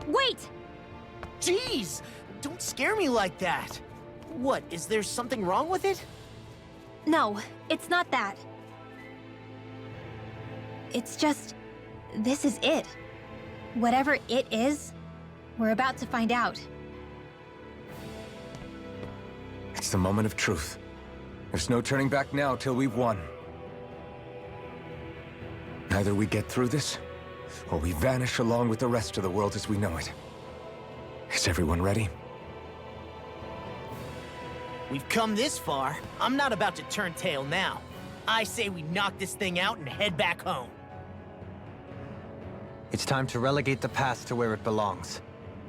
Wait! Jeez! Don't scare me like that! What, is there something wrong with it? No, it's not that. It's just, this is it. Whatever it is, we're about to find out. It's the moment of truth. There's no turning back now till we've won. Either we get through this, or we vanish along with the rest of the world as we know it. Is everyone ready? We've come this far. I'm not about to turn tail now. I say we knock this thing out and head back home. It's time to relegate the past to where it belongs.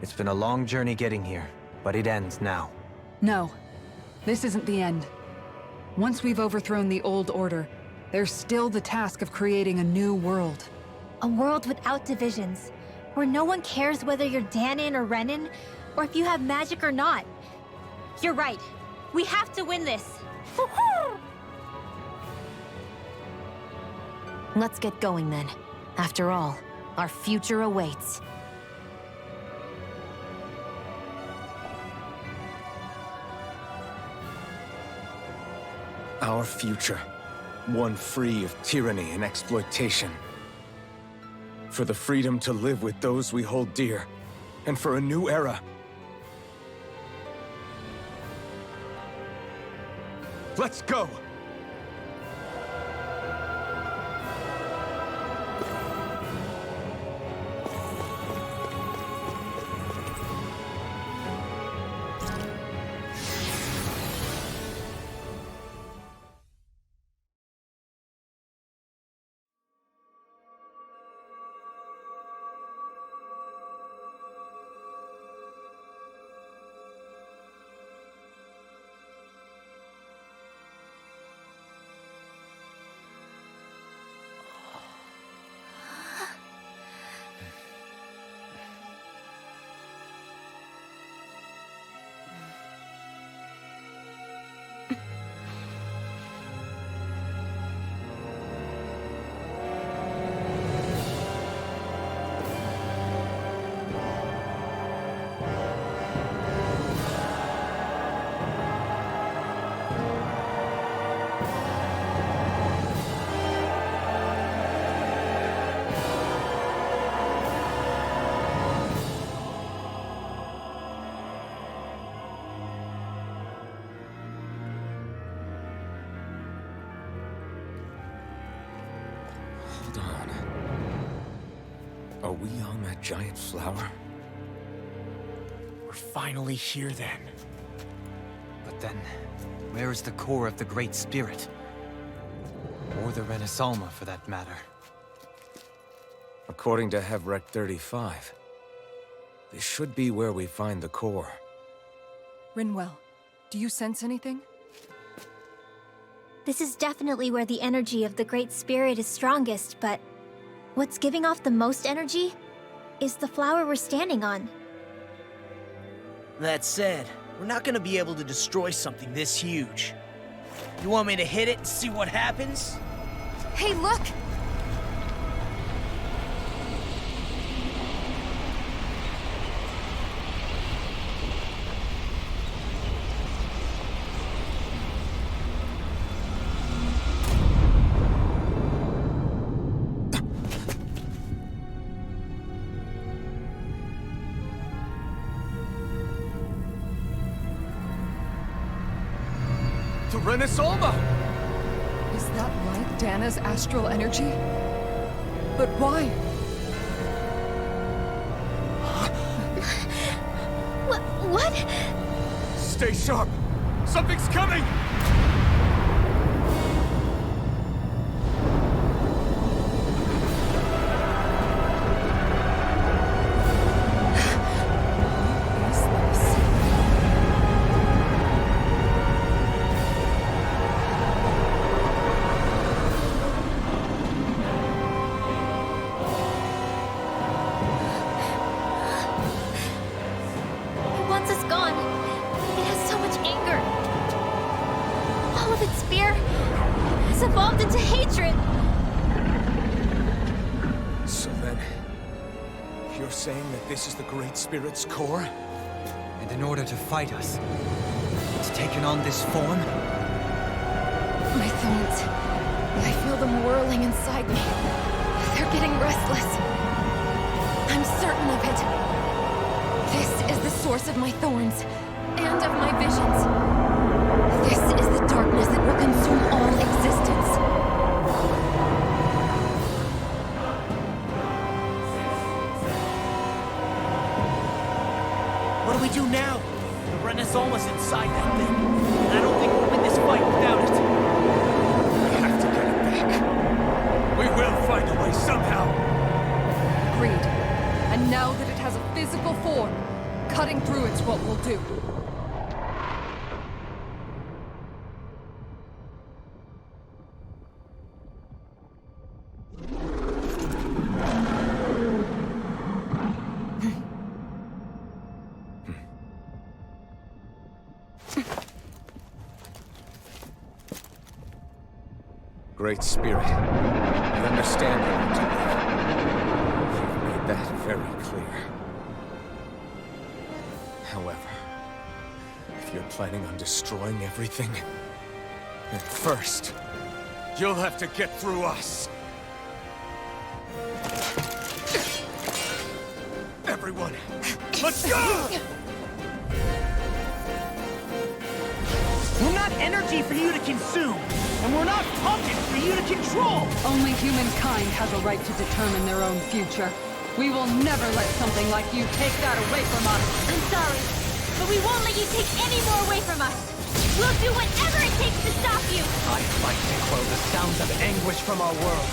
It's been a long journey getting here, but it ends now. No, this isn't the end. Once we've overthrown the old order, there's still the task of creating a new world. A world without divisions, where no one cares whether you're Dahnan or Renan, or if you have magic or not. You're right. We have to win this. Let's get going then. After all, our future awaits. Our future, one free of tyranny and exploitation. For the freedom to live with those we hold dear, and for a new era. Let's go! we on that giant flower? We're finally here then. But then, where is the core of the Great Spirit? Or the Renaissance, for that matter. According to Hevrek 35, this should be where we find the core. Rinwell, do you sense anything? This is definitely where the energy of the Great Spirit is strongest, but what's giving off the most energy is the flower we're standing on. That said, we're not gonna be able to destroy something this huge. You want me to hit it and see what happens? Hey, look! The Renaissance! Is that like Dahna's astral energy? But why? What? Stay sharp! Something's coming! Once it's gone, it has so much anger. All of its fear has evolved into hatred. So then, you're saying that this is the Great Spirit's core? And in order to fight us, it's taken on this form? My thorns. I feel them whirling inside me. They're getting restless. I'm certain of it. This is the source of my thorns, and of my visions. This is the darkness that will consume all existence. What do we do now? The Renaissance is inside that thing. And I don't think we'll win this fight without it. We have to get it back. We will find a way somehow! Agreed. And now that it has a physical form, cutting through it's what we'll do. Great Spirit, I understand you want to live. You've made that very clear. However, if you're planning on destroying everything, then first, You'll have to get through us! Everyone, let's go! We're not energy for you to consume, and we're not puppets for you to control! Only humankind has a right to determine their own future. We will never let something like you take that away from us. I'm sorry, but we won't let you take any more away from us. We'll do whatever it takes to stop you. I fight to quell the sounds of anguish from our world,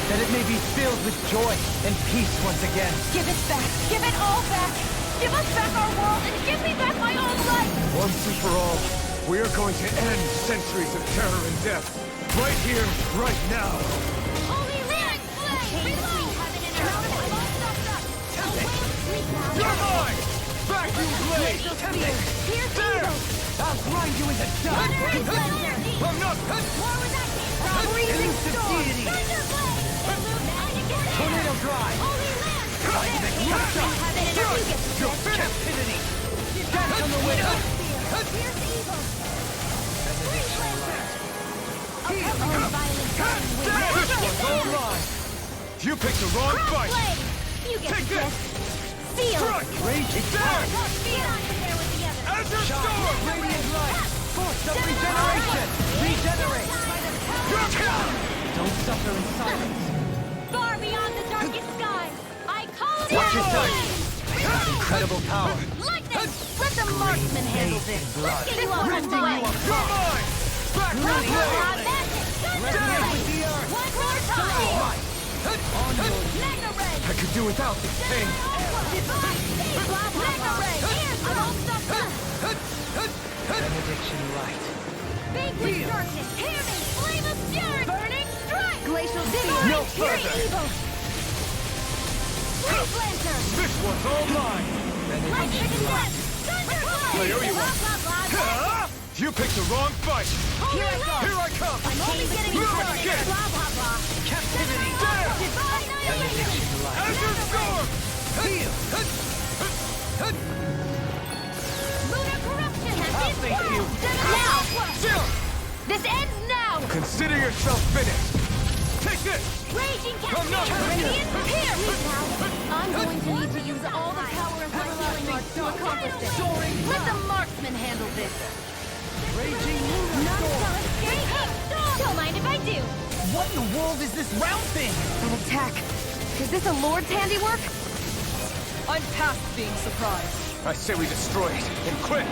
that it may be filled with joy and peace once again. Give it back. Give it all back. Give us back our world and give me back my own life. Once and for all, we are going to end centuries of terror and death. Right here, right now. Holy Land Flame! Between heaven and earth has all stopped us. You're mine! Vacuum blade! There! I'll grind you into dust! I'm not... War with that freezing storm! Thunderblade! Tornado drive! Holy Land Flame! Between heaven and earth! Your captivity! Dance on the wind! Here's evil! Of her own violent This one's all mine! You picked the wrong fight! Blade! You get Take this! this! Seal! Strike! Raging There! Be not compare with the others! Azure Storm! Radiant light! Force of regeneration! Regenerate! Don't suffer in silence! Far beyond the darkest skies, I call Watch your sight! Incredible power. Lightning! Let the marksman handle this. Let's get you all this way. You're mine! Back to the blade! Magic! With the earth! One more time! Mega Ray! I could do without this pain. Mega Ray! I'm all stuck up! Benediction light. Big resurgence! Hear me! Flame of fury! Burning strike! Glacial No Fury further. evil! Freeze Lancer! This one's all mine! Lightning and death! Thunderclap! Wait, who are you Blah, on? blah, blah, blah. You picked the wrong fight! Here I go! Here I come! I'm only getting Move started! again. Blah, blah, blah. Captivity. Annihilation! Azure Storm! Heal. Lunar corruption! I'll thank you. Now! Shion! This ends now! Consider yourself finished! Take this! Raging I'm not Radiant finished. here! I'm going to need to use all the power of my healing arts to accomplish this. Let the marksman handle this. Raging Don't mind if I do. What in the world is this round thing? An attack. Is this a Lord's handiwork? I'm past being surprised. I say we destroy it, and quick!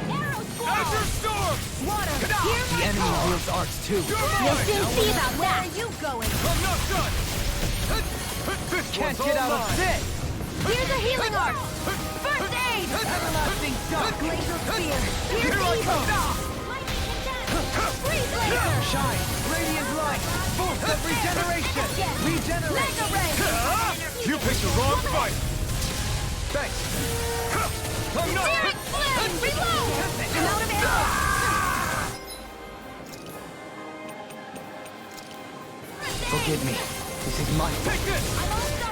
Arrow squall! Azure Storm! Water! The enemy wields arts too. You're You'll mine! soon see about that. Where are you going? I'm not done! This Can't one's get all out of mine. this. Here's a healing art. First aid. Everlasting dark. Glacial spear. Here's Here I evil. come. Lightning condense. Freeze laser. Shine. Radiant light. Boost of regeneration. Regenerate. Mega ray. You picked the wrong fight! Thanks! I'm not... Searing flame. Reload. I'm out of arrows. Forgive me. This is my fault. Take this!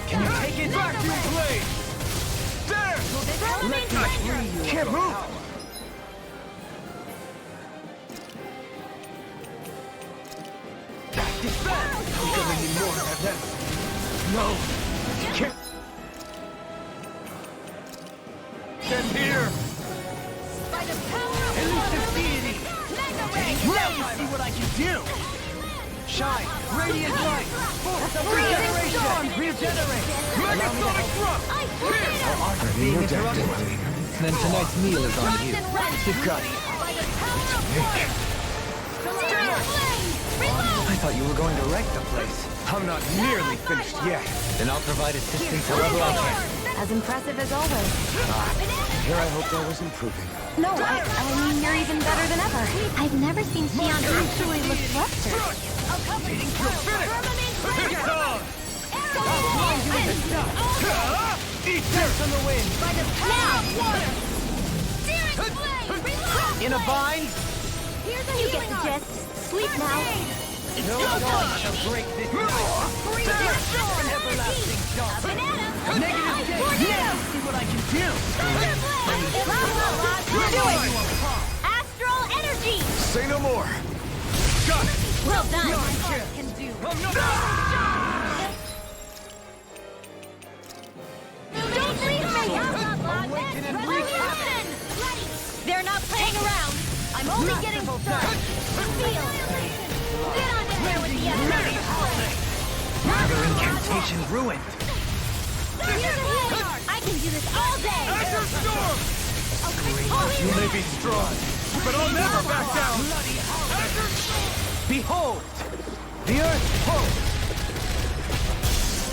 Can you take it? Vacuum blade! There! Element treasure. Can't move! Defend. I'm gonna need more of that. No! Can't... Stand here! By the power of Elusive deity. Mega ray. Now you see what I can do! Shine. Radiant light. Force of regeneration. Regenerate. Megasonic drop! Ice tornado. Being interrupted. Then tonight's meal is on you. You've got it. By the power of fire. Searing flame. Reload. I thought you were going to wreck the place. I'm not nearly finished yet. Then I'll provide assistance however I can. As impressive as always. Here I hoped I was improving. No, I mean, you're even better than ever. I've never seen Shion actually look flustered. I'll cover you. Here it comes! Eat Dance on the wind. By the power of water. Searing flame. Reload. In a bind. Here's a You get healing the art. gist. Sleep now. No one shall break this night. Freeze storm. Everlasting dark. Banana. Negative Ice gate. tornado. See what I can do! Thunderblade. Blah, blah, blah. You're Do it. mine! Astral energy. Say no more! Got it! Well done. Can do. I'm not... Don't leave me. Awaken and wreak havoc. They're not playing around. I'm only getting started. Feel. Get on in there with the others. Another incantation ruined. Here's a healing art. I can do this all day. Azure Storm! You may be strong, but I'll never back down! Azure Storm! Behold! The Earth's hope!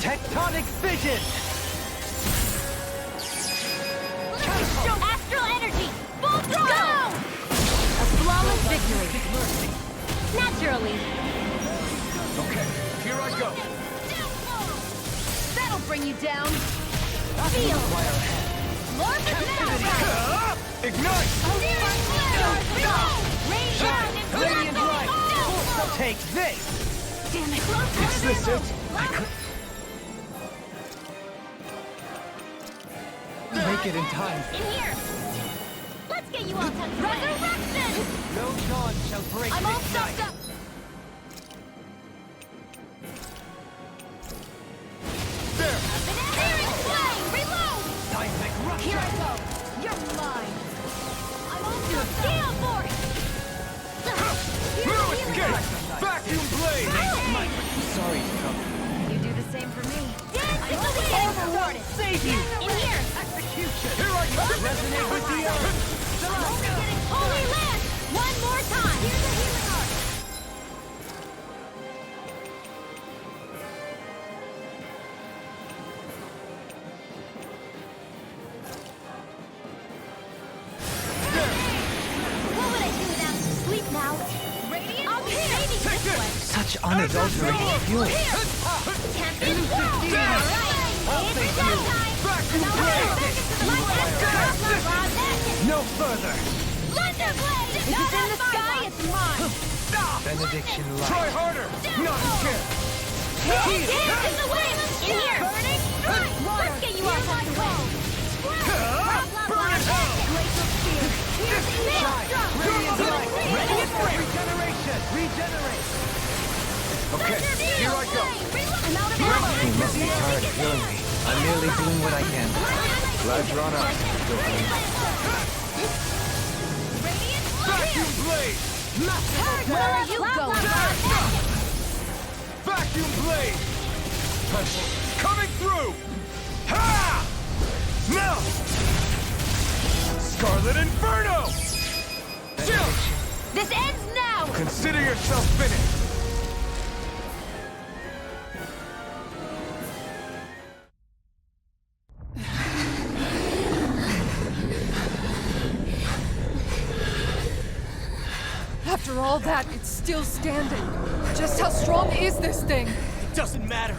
Tectonic fission! Astral energy. Full throttle. Go! A flawless victory. Naturally. Okay, here I go. That'll bring you down. Feel. More power. Ignite! Radiant light! Take this! Damn it. Is this it? Make it in time. In here. Let's get you all tucked away. Resurrection! No dawn shall break I'm all this stuffed night. up. There! Searing flame. Reload. Seismic rupture! Here I go. You're mine. I'm all stuffed up. Gale force. Through escape! Vacuum blade! Sorry to trouble. You do the same for me. Dance in the wind. started. Save you! In here. Execution! Here I come! Resonate with the earth! Holy land! One more time. Here's the healing art. What would I do without you? Sleep now. Radiant? I'm here. Maybe this way. Such unadulterated fuel. Champion world. All right. It's that time. Back you Now play! back into the light. No further! Thunder blade. If it's in the sky, it's mine. Benediction light. Try harder! Not again! Dance in the wind. In here. Burning strike. Let's get you off my call. Burn in hell! Regeneration! Regenerate! Okay, here I go. I'm out of ammo. You must be tired of healing me. I'm merely doing what I can. Glad you're on us. Vacuum blade! Where are you going? Vacuum blade! Coming through! Ha! Now! Scarlet Inferno! Chill! This ends now. Consider yourself finished! After all that, it's still standing. Just how strong is this thing? It doesn't matter.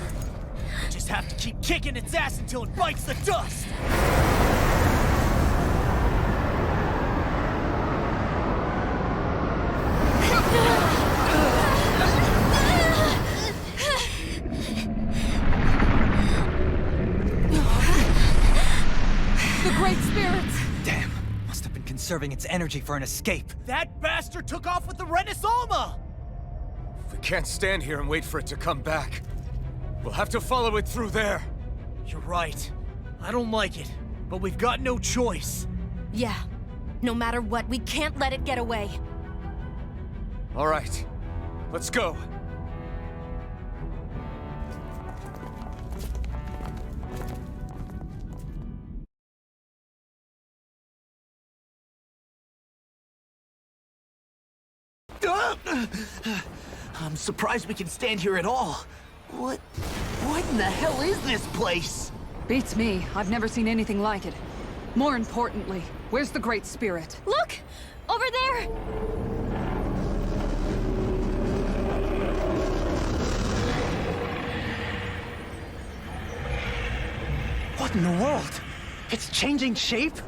We just have to keep kicking its ass until it bites the dust! The Great Spirits! Damn. Must have been conserving its energy for an escape. That bastard took off with the Rena Alma! We can't stand here and wait for it to come back. We'll have to follow it through there. You're right. I don't like it, but we've got no choice. Yeah. No matter what, we can't let it get away. All right, let's go. I'm surprised we can stand here at all. What in the hell is this place? Beats me. I've never seen anything like it. More importantly, where's the Great Spirit? Look! Over there! What in the world? It's changing shape?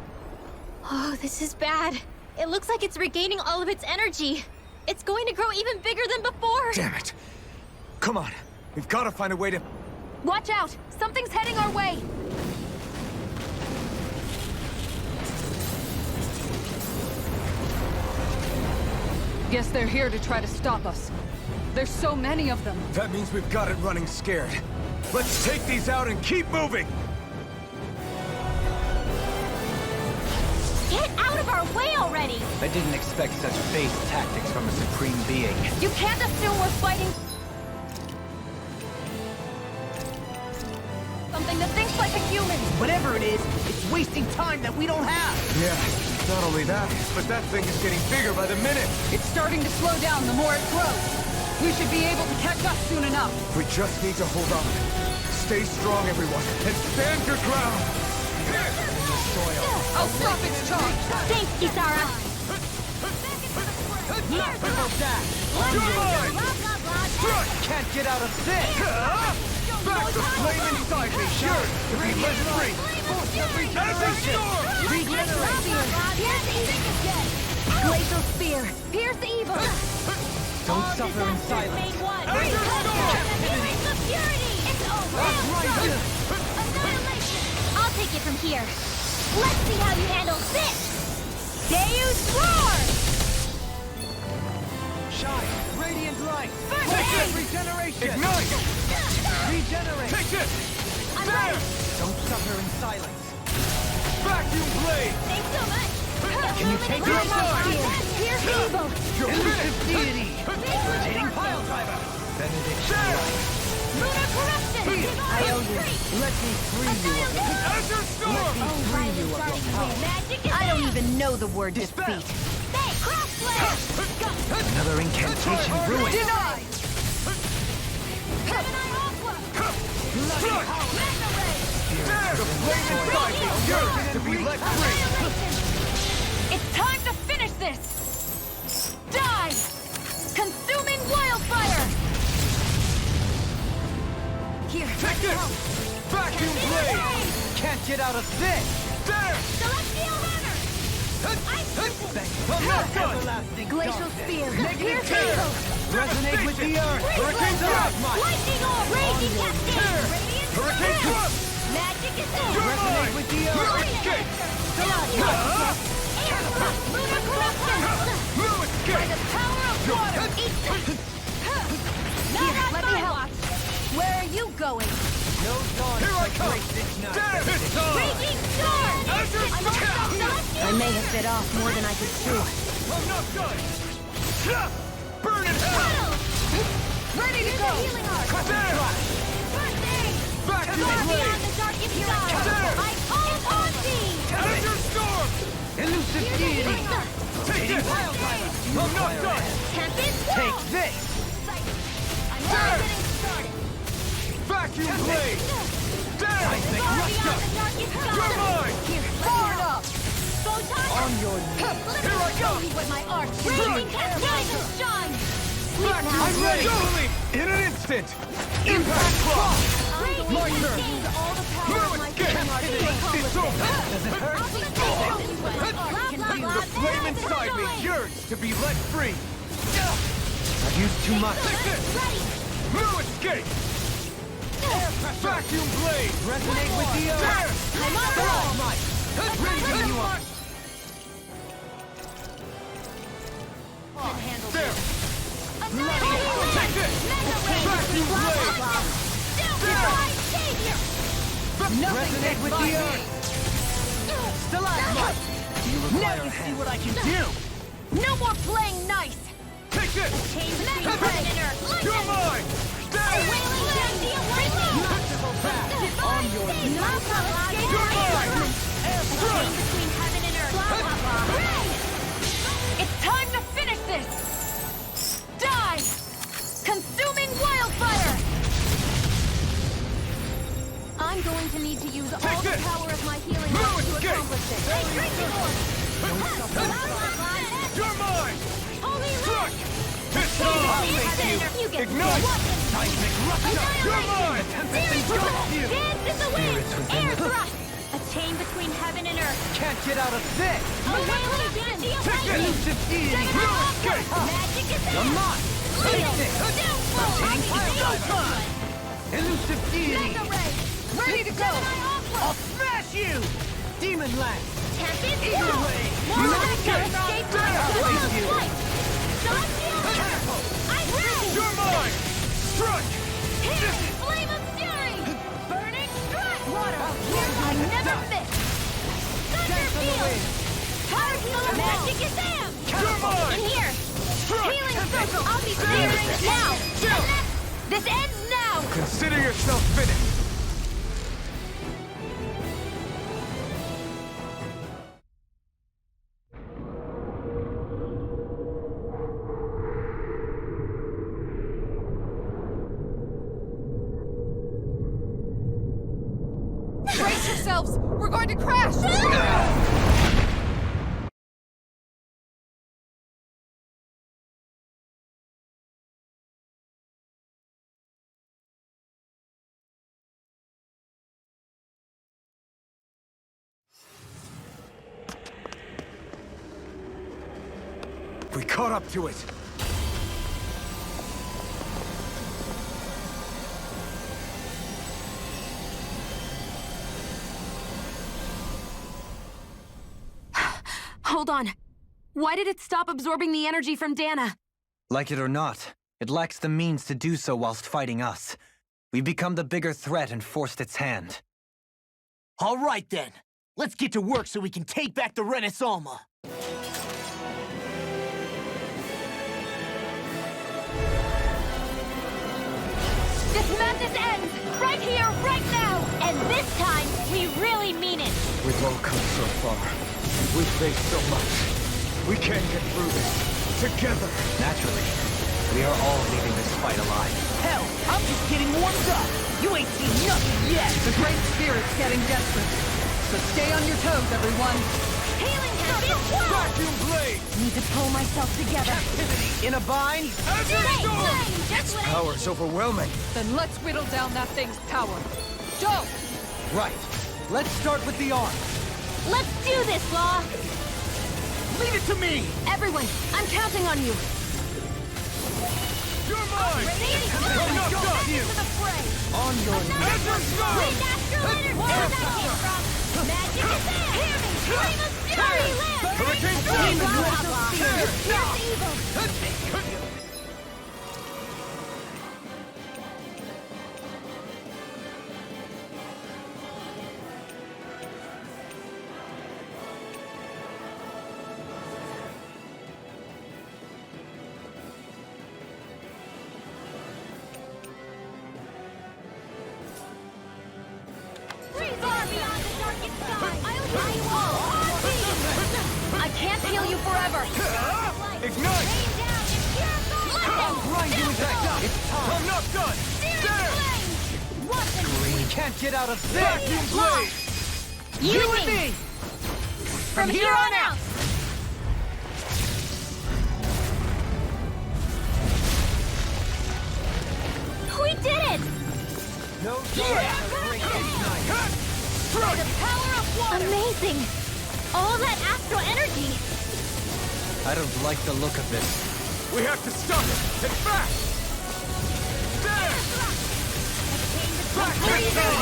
Oh, this is bad. It looks like it's regaining all of its energy. It's going to grow even bigger than before. Damn it. Come on, we've got to find a way to... Watch out! Something's heading our way! Guess they're here to try to stop us. There's so many of them. That means we've got it running scared. Let's take these out and keep moving! Get out of our way already! I didn't expect such base tactics from a supreme being. You can't assume we're fighting something that thinks like a human! Whatever it is, it's wasting time that we don't have. Yeah, not only that, but that thing is getting bigger by the minute. It's starting to slow down the more it grows. We should be able to catch up soon enough. We just need to hold on. Stay strong, everyone, and stand your ground! I'll stop its charge. Thanks, Kisara! Here's the You're mine! Strike! Can't get out of this! Back the flame inside me, sure, to be let free! Regeneration! Glacial spear! Pierce evil! Don't suffer in silence. Erase the purity! It's over! Annihilation! I'll take it from here. Let's see how you handle this! Deus Roar! Shine! Radiant light! First aid! Regeneration! Ignite! Regenerate! Take this! I'm There! ready! Don't suffer in silence. Vacuum blade! Thanks so much! Can you take Your this? side! Pierce evil! You're finished! Deity! Rotating pile driver! Benediction light! Lunar corruption! I owe you. Let me free you. Azure Storm! I don't even know the word defeat. Hey, crossflare! Another incantation ruined. Denied! Strike! There! The flame inside me yearns to be let free! It's time to finish this! Die! Consuming wildfire! Here, Take this! Vacuum blade! Can't get out of this! There! Celestial runner! I'm not done! glacial spear! Here, resonate with the earth! Hurricane Thrust! Lightning orb! Raging cascade! Radiant Hurricane Thrust! Magic is in! Resonate with the earth! Escape! Air thrust! Lunar corruption! Blue escape! Power of water! Eat this! Here, let me help! Where are you going? No dawn Here I come! There! It's time! Raging storm! Azure Storm! I may have bit off more than I could chew. I'm not done! Burn in hell! Ready to go! Healing art! There! First aid! Vacuum Far beyond blade! the darkest sky! There! I call upon thee! Azure Storm! Elusive deity! Take this! I'm not done! Tempest Take this! I'm just getting started! Vacuum blade! There! Far beyond the darkest sky! You're mine! Forward up! Photon! On your knees! Here I Show come! me what my art can do! Raging cascade of shine! I'm ready! In an instant! Impact Cross! My turn! All the power of my healing art to accomplish It's over! Does it hurt? Show you what my art can do! The flame inside me yearns to be let free! I've used too much. Take this! Blue escape! Vacuum blade! Resonate with the earth! There! I'm on a roll! Raising you up! Can handle There! Annihilate! Take this! Vacuum blade! There! My savior! Resonate with the earth! Stalagmite! Now you see what I can do! No more playing nice! Take this! Chain between heaven and earth! You're mine! There! Wailing Dandy awakening! On your knees! You're mine! Chain between heaven and earth! It's time to finish this! Die! Consuming wildfire! I'm going to need to use all Take the this! power of my healing Blue art to escape! accomplish this. Hey, drinking orb! You're mine! Holy Strike! light! This time! You get Ignite! Seismic rupture! You're mine! Dance in the wind! Air thrust! A chain between heaven and earth! Can't get out of this! A wailing Dandy Take this! Elusive deity! Blue escape! Magic is Come in! on! Take this! Downfall! Elusive deity! Mega ray! Ready to go! Gemini Aqua! I'll smash you! Demon Land! Tempest Either Wall! way! More Blue escape! escape! Double you! flight! Shot shield! I'm ready! You're mine! Strike! Here! Flame of fury! Burning strike! Water! I never miss! Thunder field! Power healer! Magic is am! You're mine! In here! Strike! Healing circle! I'll be clearing now! This ends now! Consider yourself finished! Brace yourselves! We're going to crash! We caught up to it! Hold on. Why did it stop absorbing the energy from Dahna? Like it or not, it lacks the means to do so whilst fighting us. We've become the bigger threat and forced its hand. All right then. Let's get to work so we can take back the Renaissance. This madness And this time, we really mean it. We've all come so far. We've faced so much. We can't get through this together. Naturally, we are all leaving this fight alive. Hell, I'm just getting warmed up. You ain't seen nothing yet. The Great Spirit's getting desperate. So stay on your toes, everyone. Healing circle. Vacuum blade! Need to pull myself together. In a bind? Just what I Power's overwhelming. Then let's whittle down that thing's power. Go! Right. Let's start with the arm. Let's do this, Law. Leave it to me! Everyone, I'm counting on you. You're mine! I'm not done! To the fray. On your knees. Wind astral energy. Where's that came from? Magic is there. Hear me. Flame of fury. Hurricane Flame blast! of outlaw. Fierce evil. I can't heal you forever. Ignite! I'll grind you back up. It's time. I'm not done! There! We can't get out of this. Vacuum blade! You and me. From here on out. We did it! No The power of water! Amazing! All that astral energy! I don't like the look of this. We have to stop it! And fast! There!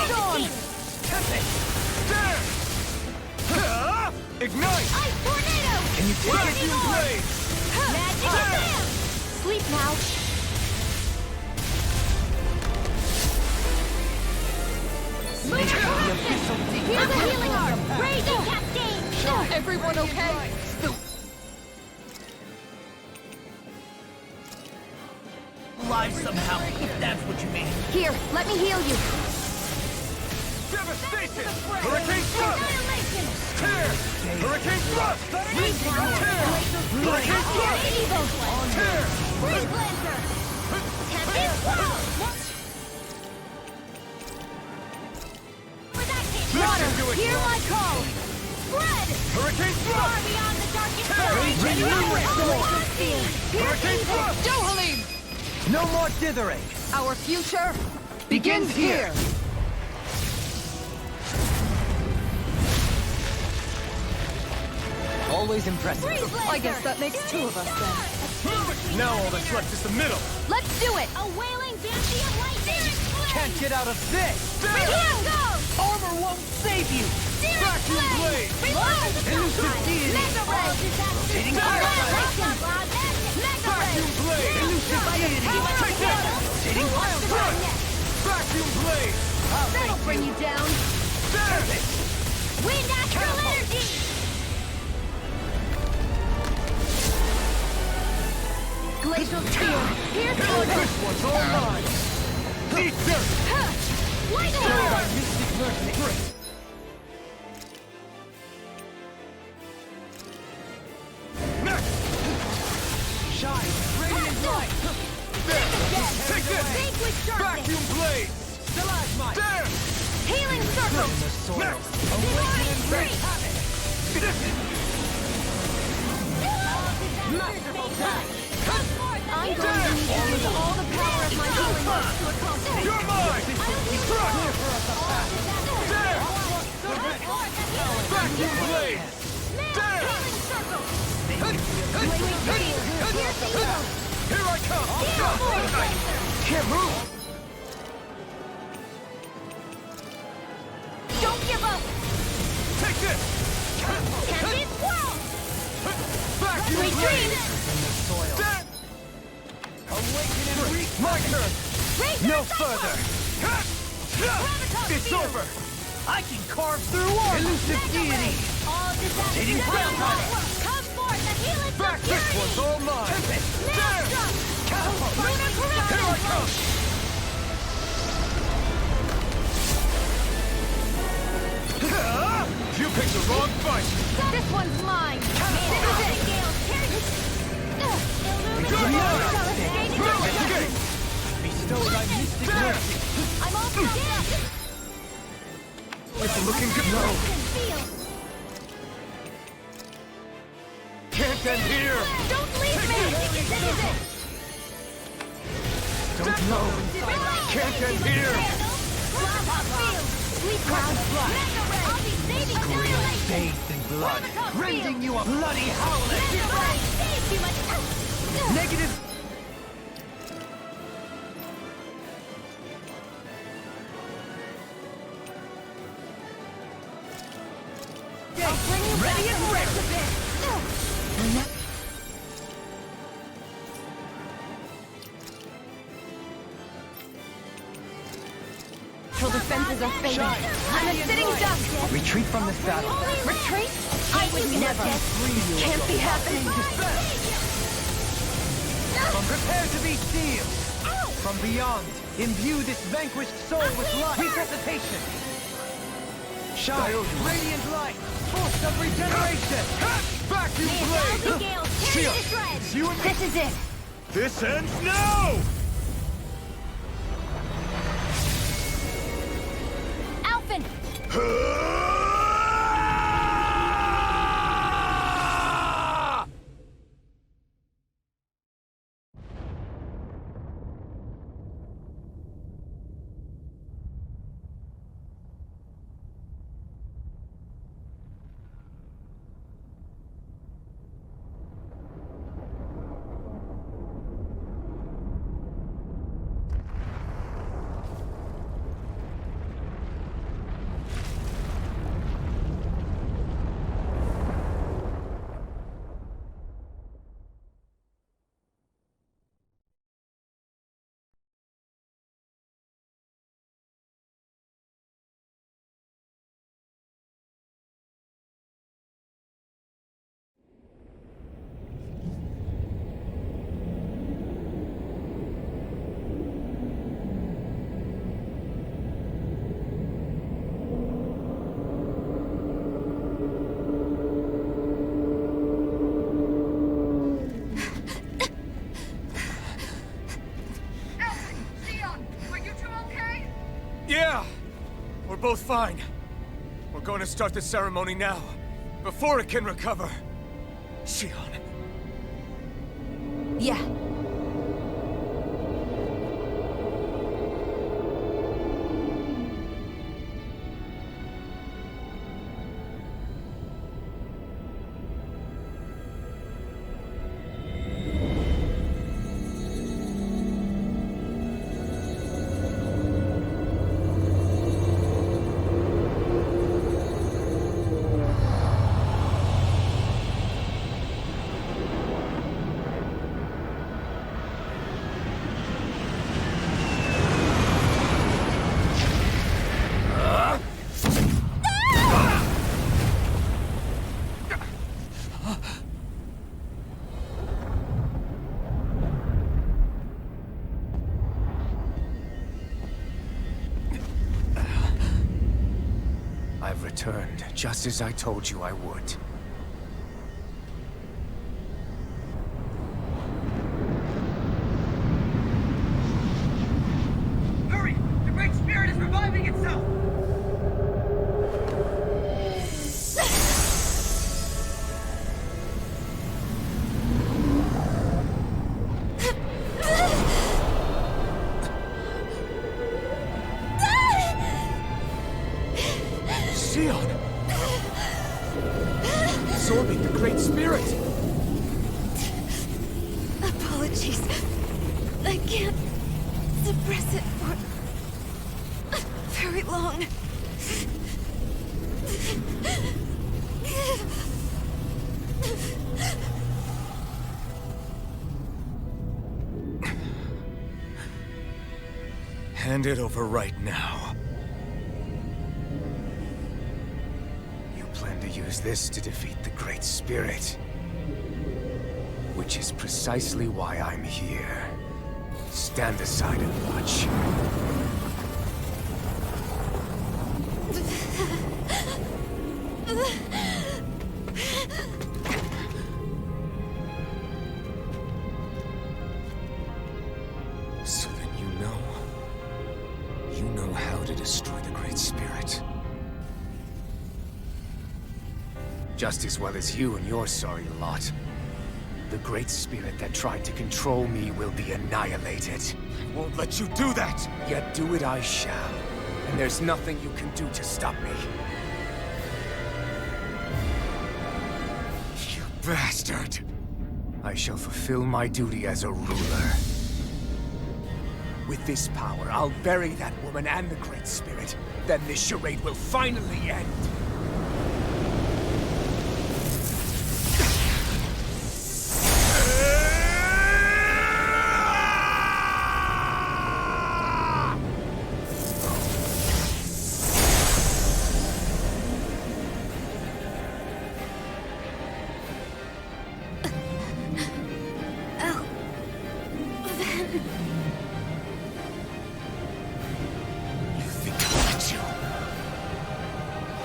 Storm! There! Ignite! Ice tornado! Can you take it? Vacuum blade! Magic Bam! Sleep now. Here's a healing arm! Raging cascade! Everyone okay? Alive somehow, if that's what you mean. Here, let me heal you. Devastation! Hurricane thrust! Annihilation! Tear! Hurricane thrust! Freeze now! Hurricane Pure evil! Tear! Freeze Lancer! Tempest Swirl! Water, Listen to it! hear my call! Spread! Hurricane Far thrust! beyond the darkest Tear! sky! Hurricane thrust! Dohalim! No more dithering. Our future begins here. Always impressive. Freeze Lancer! I guess that makes two of us then. Now all that's left is the middle! Let's do it! A wailing banshee of lightning! Can't get out of this. Here goes! Armor won't save you! Vacuum blade! Reload! Elusive deity! Mega Ray! Shading Mega fire! Vacuum blade! Elusive deity! Take it! Shading fire! Vacuum blade! That'll bring you down! There! Wind astral energy! Glacial spear! Here's the This one's all mine! Eat dirt! Lightning Show Roar! thy mystic mercy! Next! Shine. Radiant light. There! Take this! Vanquish darkness! Vacuum blade! Stalagmite. There! Healing circle! In the soil. Next! Divine free! Merciful touch! I'm going to use all the power of my healing arts to accomplish. You're mine! Crush! There! Vacuum blade! There! Healing circle! Here I come! Can't move! Don't give up! Take this! Tempest Swirl! Vacuum Retreat! blade! There! Awaken and reach. My turn! No further. It's over! I can carve through armor! Elusive deity! All disasters come forth and heal its Back this one's purity! all mine! There! Here I come! picked the wrong fight! This one's mine! Bestow thy mystic mercy! I'm all for It's looking good. No! Can't end here! Don't leave me! This is it! Don't know! Can't end here! Sweet cloud blood! I'll be saving annihilation! Bathed in blood, rending you a bloody howler! Saved you much! Negative! Ready and ready! Till defenses are fading. I'm a sitting duck! Retreat from this battle. Retreat? I would never. Can't be happening. Prepare to be sealed! From beyond, imbue this vanquished soul with life! Resuscitation! Shine! Radiant light! Force of regeneration! Vacuum blade! Shion! It's you and me! This is it! This ends now! Alphen! Yeah! We're both fine. We're going to start the ceremony now, before it can recover. Shion. Yeah. I've returned, just as I told you I would. Hurry! The Great Spirit is reviving itself! Shion! Absorbing the Great Spirit! Apologies. I can't suppress it for very long. Hand it over right now. You plan to use this to defeat the Great Spirit. Which is precisely why I'm here. Stand aside and watch. Just as well as you and your sorry lot. The Great Spirit that tried to control me will be annihilated. I won't let you do that! Yet do it I shall. And there's nothing you can do to stop me. You bastard! I shall fulfill my duty as a ruler. With this power, I'll bury that woman and the Great Spirit. Then this charade will finally end.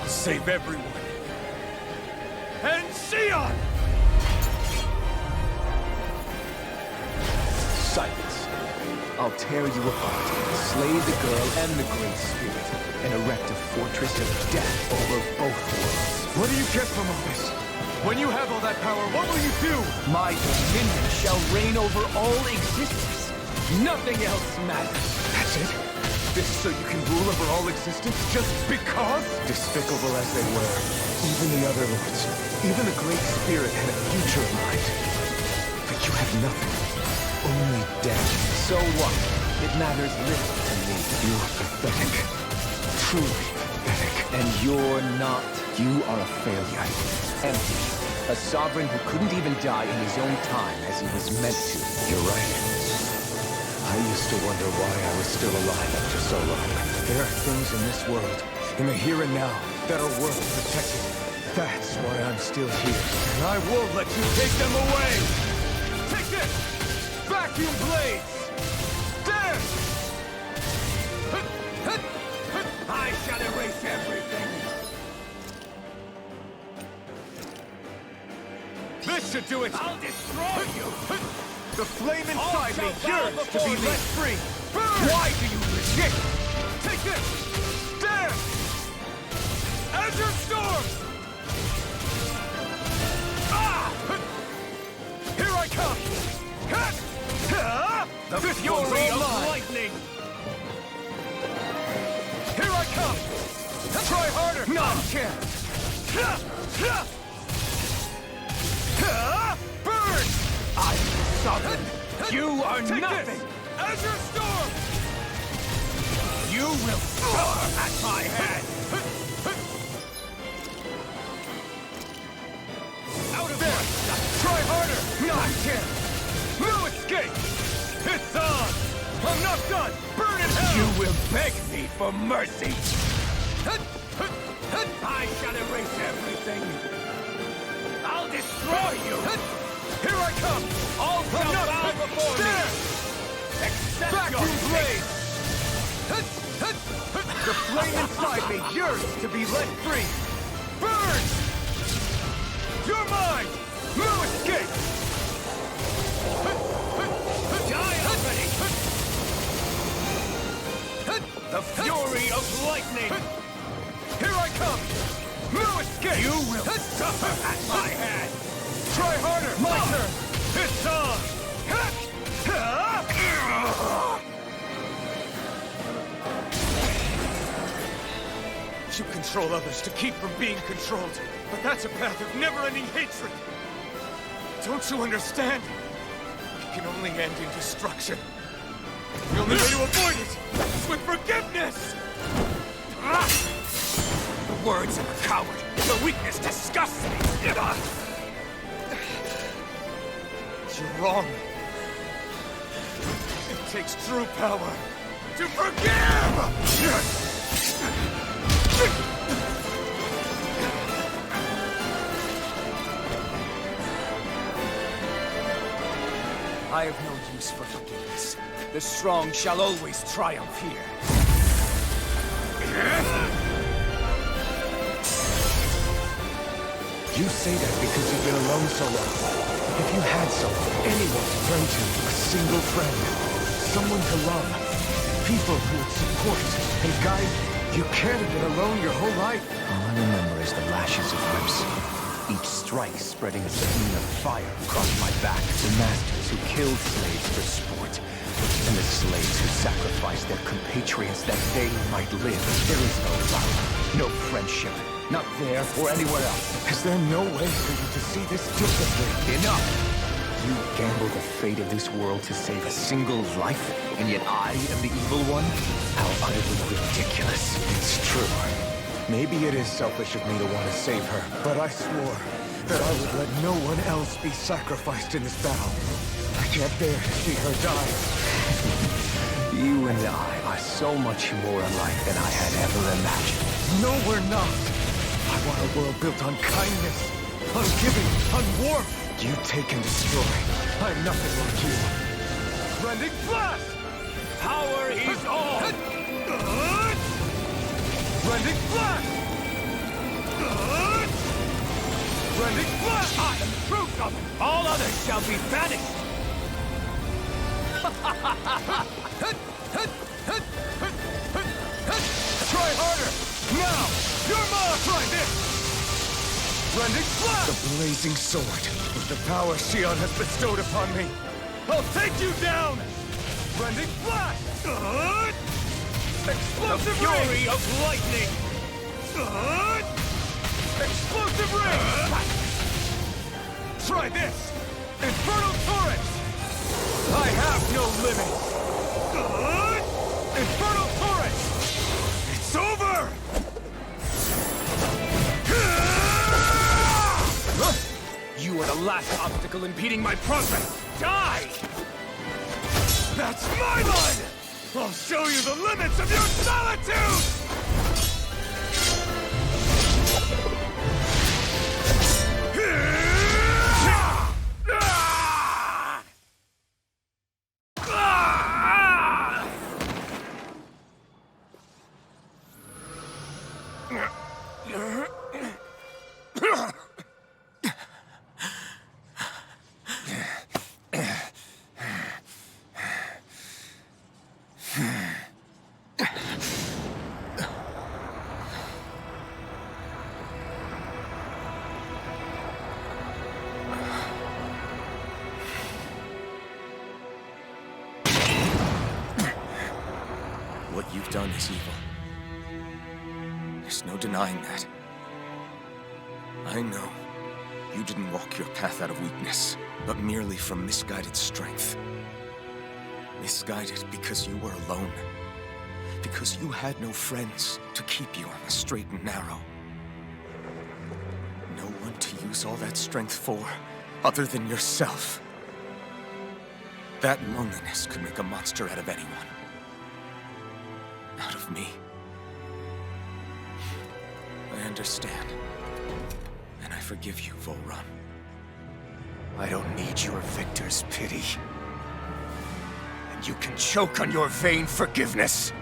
Save everyone. And Shion! Silence. I'll tear you apart, slay the girl and the Great Spirit, and erect a fortress of death over both worlds. What do you get from all this? When you have all that power, what will you do? My dominion shall reign over all existence. Nothing else matters. That's it? This so you can rule over all existence just because? Despicable as they were, even the other lords, even the Great Spirit had a future in mind. But you have nothing, only death. So what? It matters little to me. You're pathetic, truly pathetic. And you're not. You are a failure, empty. A sovereign who couldn't even die in his own time as he was meant to. You're right. I used to wonder why I was still alive after so long. There are things in this world, in the here and now, that are worth protecting. That's why I'm still here. And I won't let you take them away! Take this! Vacuum blades! There! I shall erase everything! This should do it! I'll destroy you! The flame inside me yearns to be let free! Burn! Why do you resist? Take this! Stand! Azure Storm! Ah! Here I come! The fury of lightning! Here I come! Try harder! Non-chance! Burn! I'm sovereign! You are nothing! Azure Storm! You will suffer at my hand! Out of there! Try harder! Not chance! No escape! It's on! I'm not done! Burn in hell! You will beg me for mercy! I shall erase everything! I'll destroy you! Here I come! All shall bow before me! Accept vacuum blade! The flame inside me yearns to be let free! Burn! You're mine! No escape! Die already! The fury of lightning! Here I come! No escape! You will suffer at my hand! Try harder! My turn! It's on! You control others to keep from being controlled, but that's a path of never-ending hatred! Don't you understand? It can only end in destruction. The only way to avoid it is with forgiveness! The words of a coward! The weakness disgusts me! You're wrong. It takes true power to forgive! I have no use for forgiveness. The strong shall always triumph here. You say that because you've been alone so long. If you had someone, anyone to turn to, a single friend, someone to love, people who would support and guide you can't have been alone your whole life. All I remember is the lashes of whips. each strike spreading a stream of fire across my back. The masters who killed slaves for sport, and the slaves who sacrificed their compatriots that they might live. There is no love, no friendship, not there or anywhere else. Is there no way for you to see this differently? Enough! You gamble the fate of this world to save a single life, and yet I am the evil one? How utterly ridiculous. It's true. Maybe it is selfish of me to want to save her, but I swore that I would let no one else be sacrificed in this battle. I can't bear to see her die. You and I are so much more alike than I had ever imagined. No, we're not. I want a world built on kindness, on giving, on warmth. You take and destroy. I'm nothing like you. Rending Blast! Power is all! Rending Blast! Rending Blast! I am the true summon! All others shall be banished! Try harder! Now! Your mom! Try this! Rending Blast! The blazing sword, with the power Shion has bestowed upon me. I'll take you down! Rending Blast! Explosive fury of lightning! Explosive ring! Try this! Infernal torrent! I have no limits! Infernal torrent! It's over! You are the last obstacle impeding my progress! Die! That's my line! I'll show you the limits of your solitude! What you've done is evil. There's no denying that. I know you didn't walk your path out of weakness, but merely from misguided strength. Misguided because you were alone. Because you had no friends to keep you on the straight and narrow. No one to use all that strength for, other than yourself. That loneliness could make a monster out of anyone. Out of me. I understand. And I forgive you, Volron. I don't need your victor's pity. And you can choke on your vain forgiveness.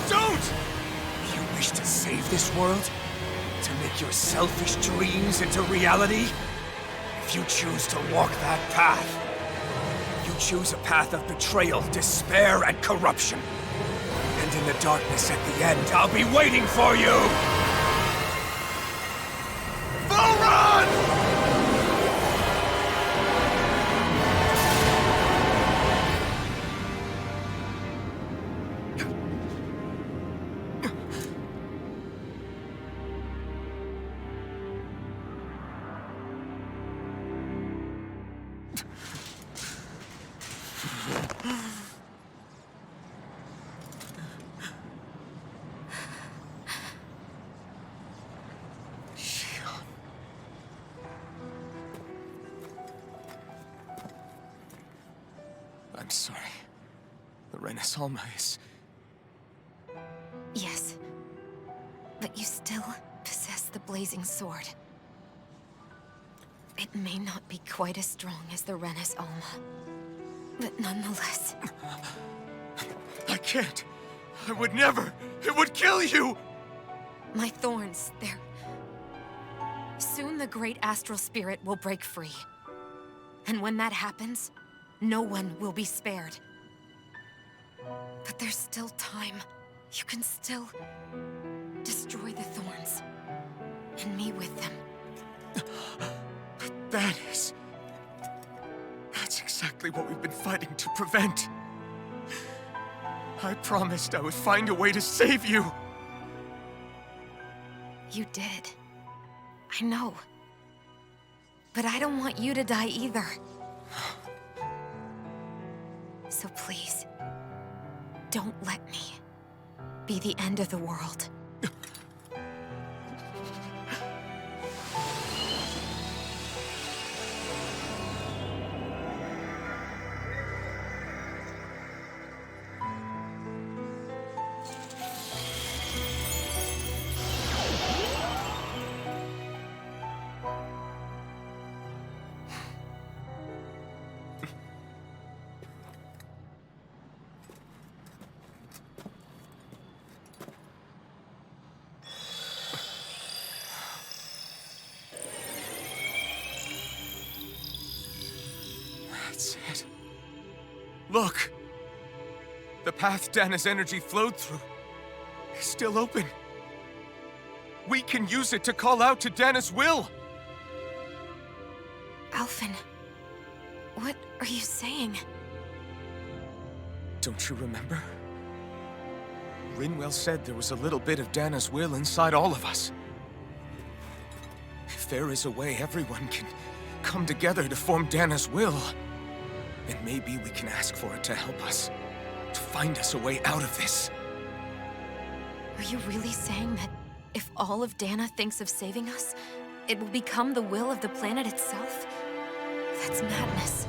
Don't! You wish to save this world? To make your selfish dreams into reality? If you choose to walk that path, you choose a path of betrayal, despair, and corruption. And in the darkness at the end, I'll be waiting for you! Volron! I'm sorry. The Rena Alma is... Yes. But you still possess the blazing sword. It may not be quite as strong as the Rena's Alma, but nonetheless... I can't! I would never! It would kill you! My thorns, they're... Soon the great astral spirit will break free. And when that happens, no one will be spared. But there's still time. you can still destroy the thorns. And me with them. That's exactly what we've been fighting to prevent. I promised I would find a way to save you. You did. I know. But I don't want you to die either. So please, don't let me be the end of the world. That's it. Look! The path Dahna's energy flowed through is still open. We can use it to call out to Dahna's will! Alphen, what are you saying? Don't you remember? Rinwell said there was a little bit of Dahna's will inside all of us. If there is a way everyone can come together to form Dahna's will, then maybe we can ask for it to help us, to find us a way out of this. Are you really saying that if all of Dahna thinks of saving us, it will become the will of the planet itself? That's madness.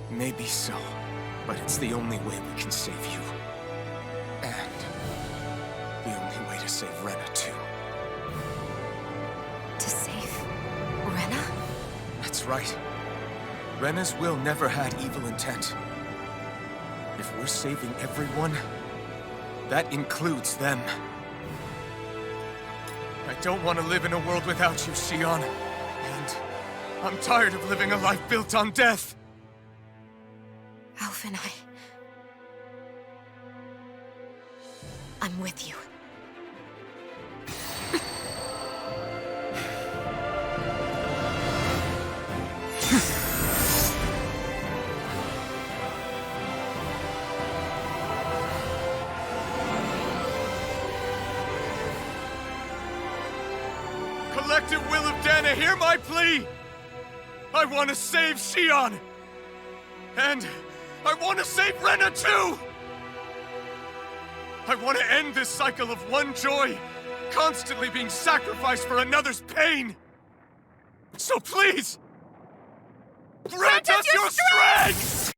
Maybe so, but it's the only way we can save you. And the only way to save Rena, too. To save Rena? That's right. Rena's will never had evil intent. If we're saving everyone, that includes them. I don't want to live in a world without you, Shion. And I'm tired of living a life built on death. Alphen, I'm with you. Collective will of Dahna, hear my plea! I want to save Shion! And I want to save Rena too! I want to end this cycle of one joy, constantly being sacrificed for another's pain! So please, grant us your strength!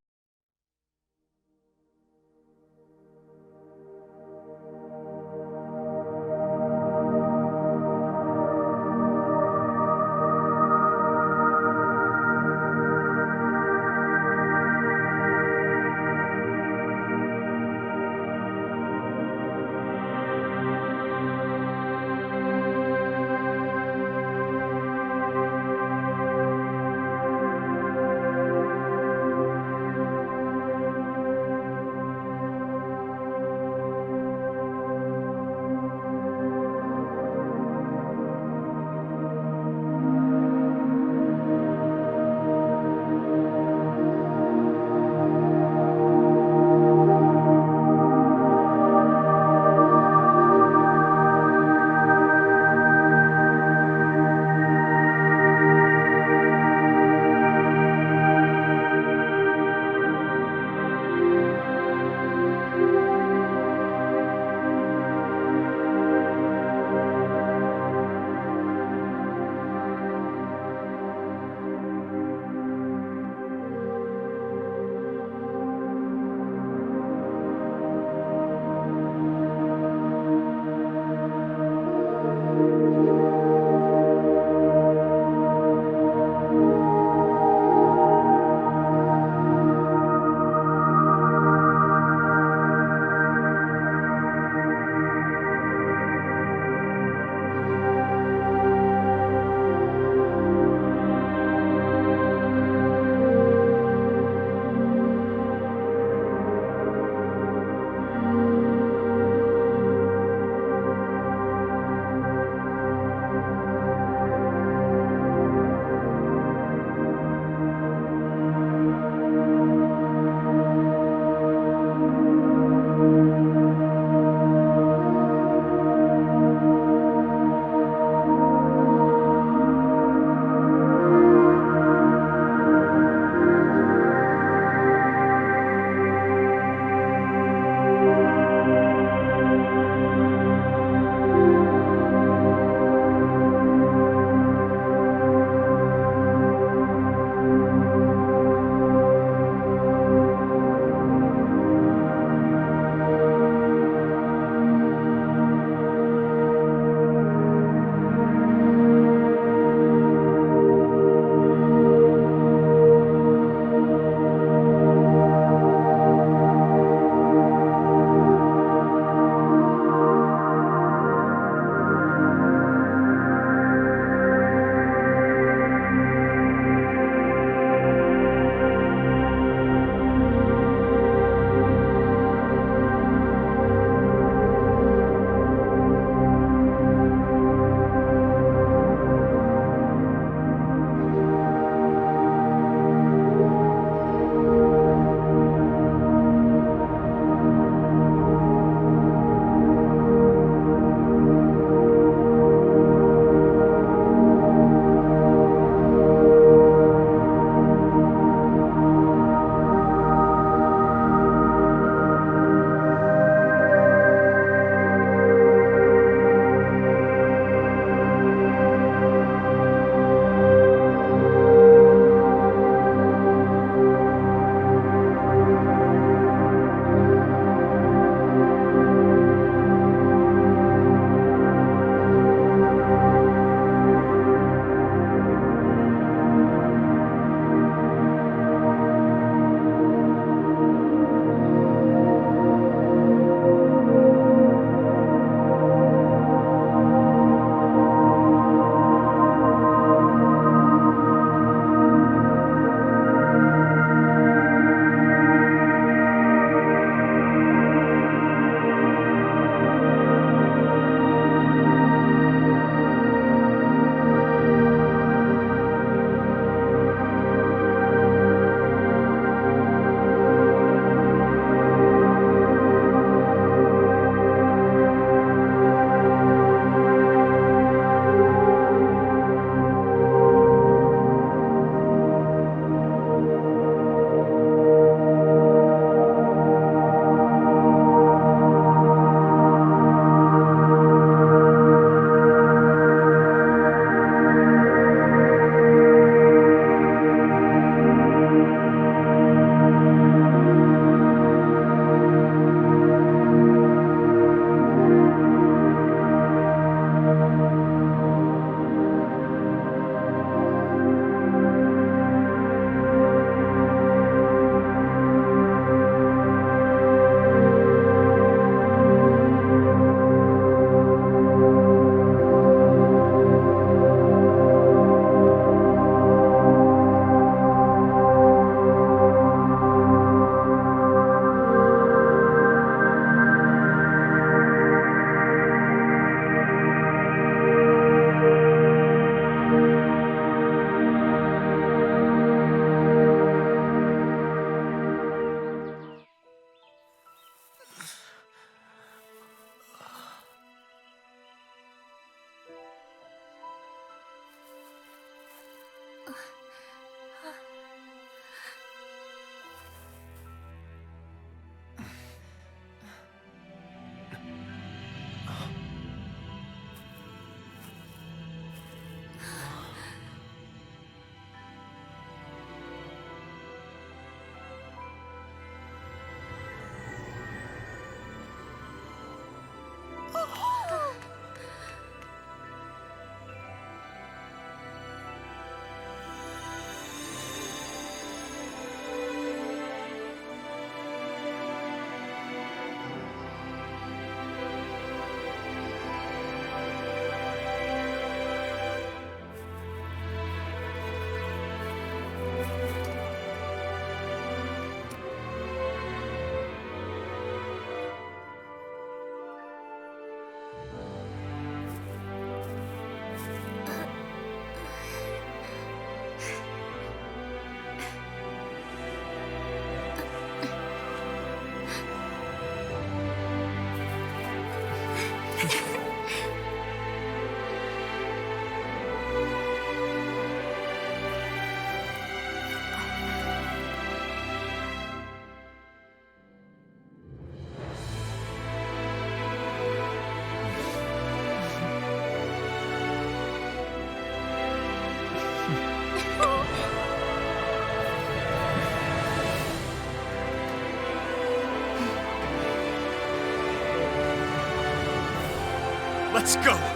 Let's go!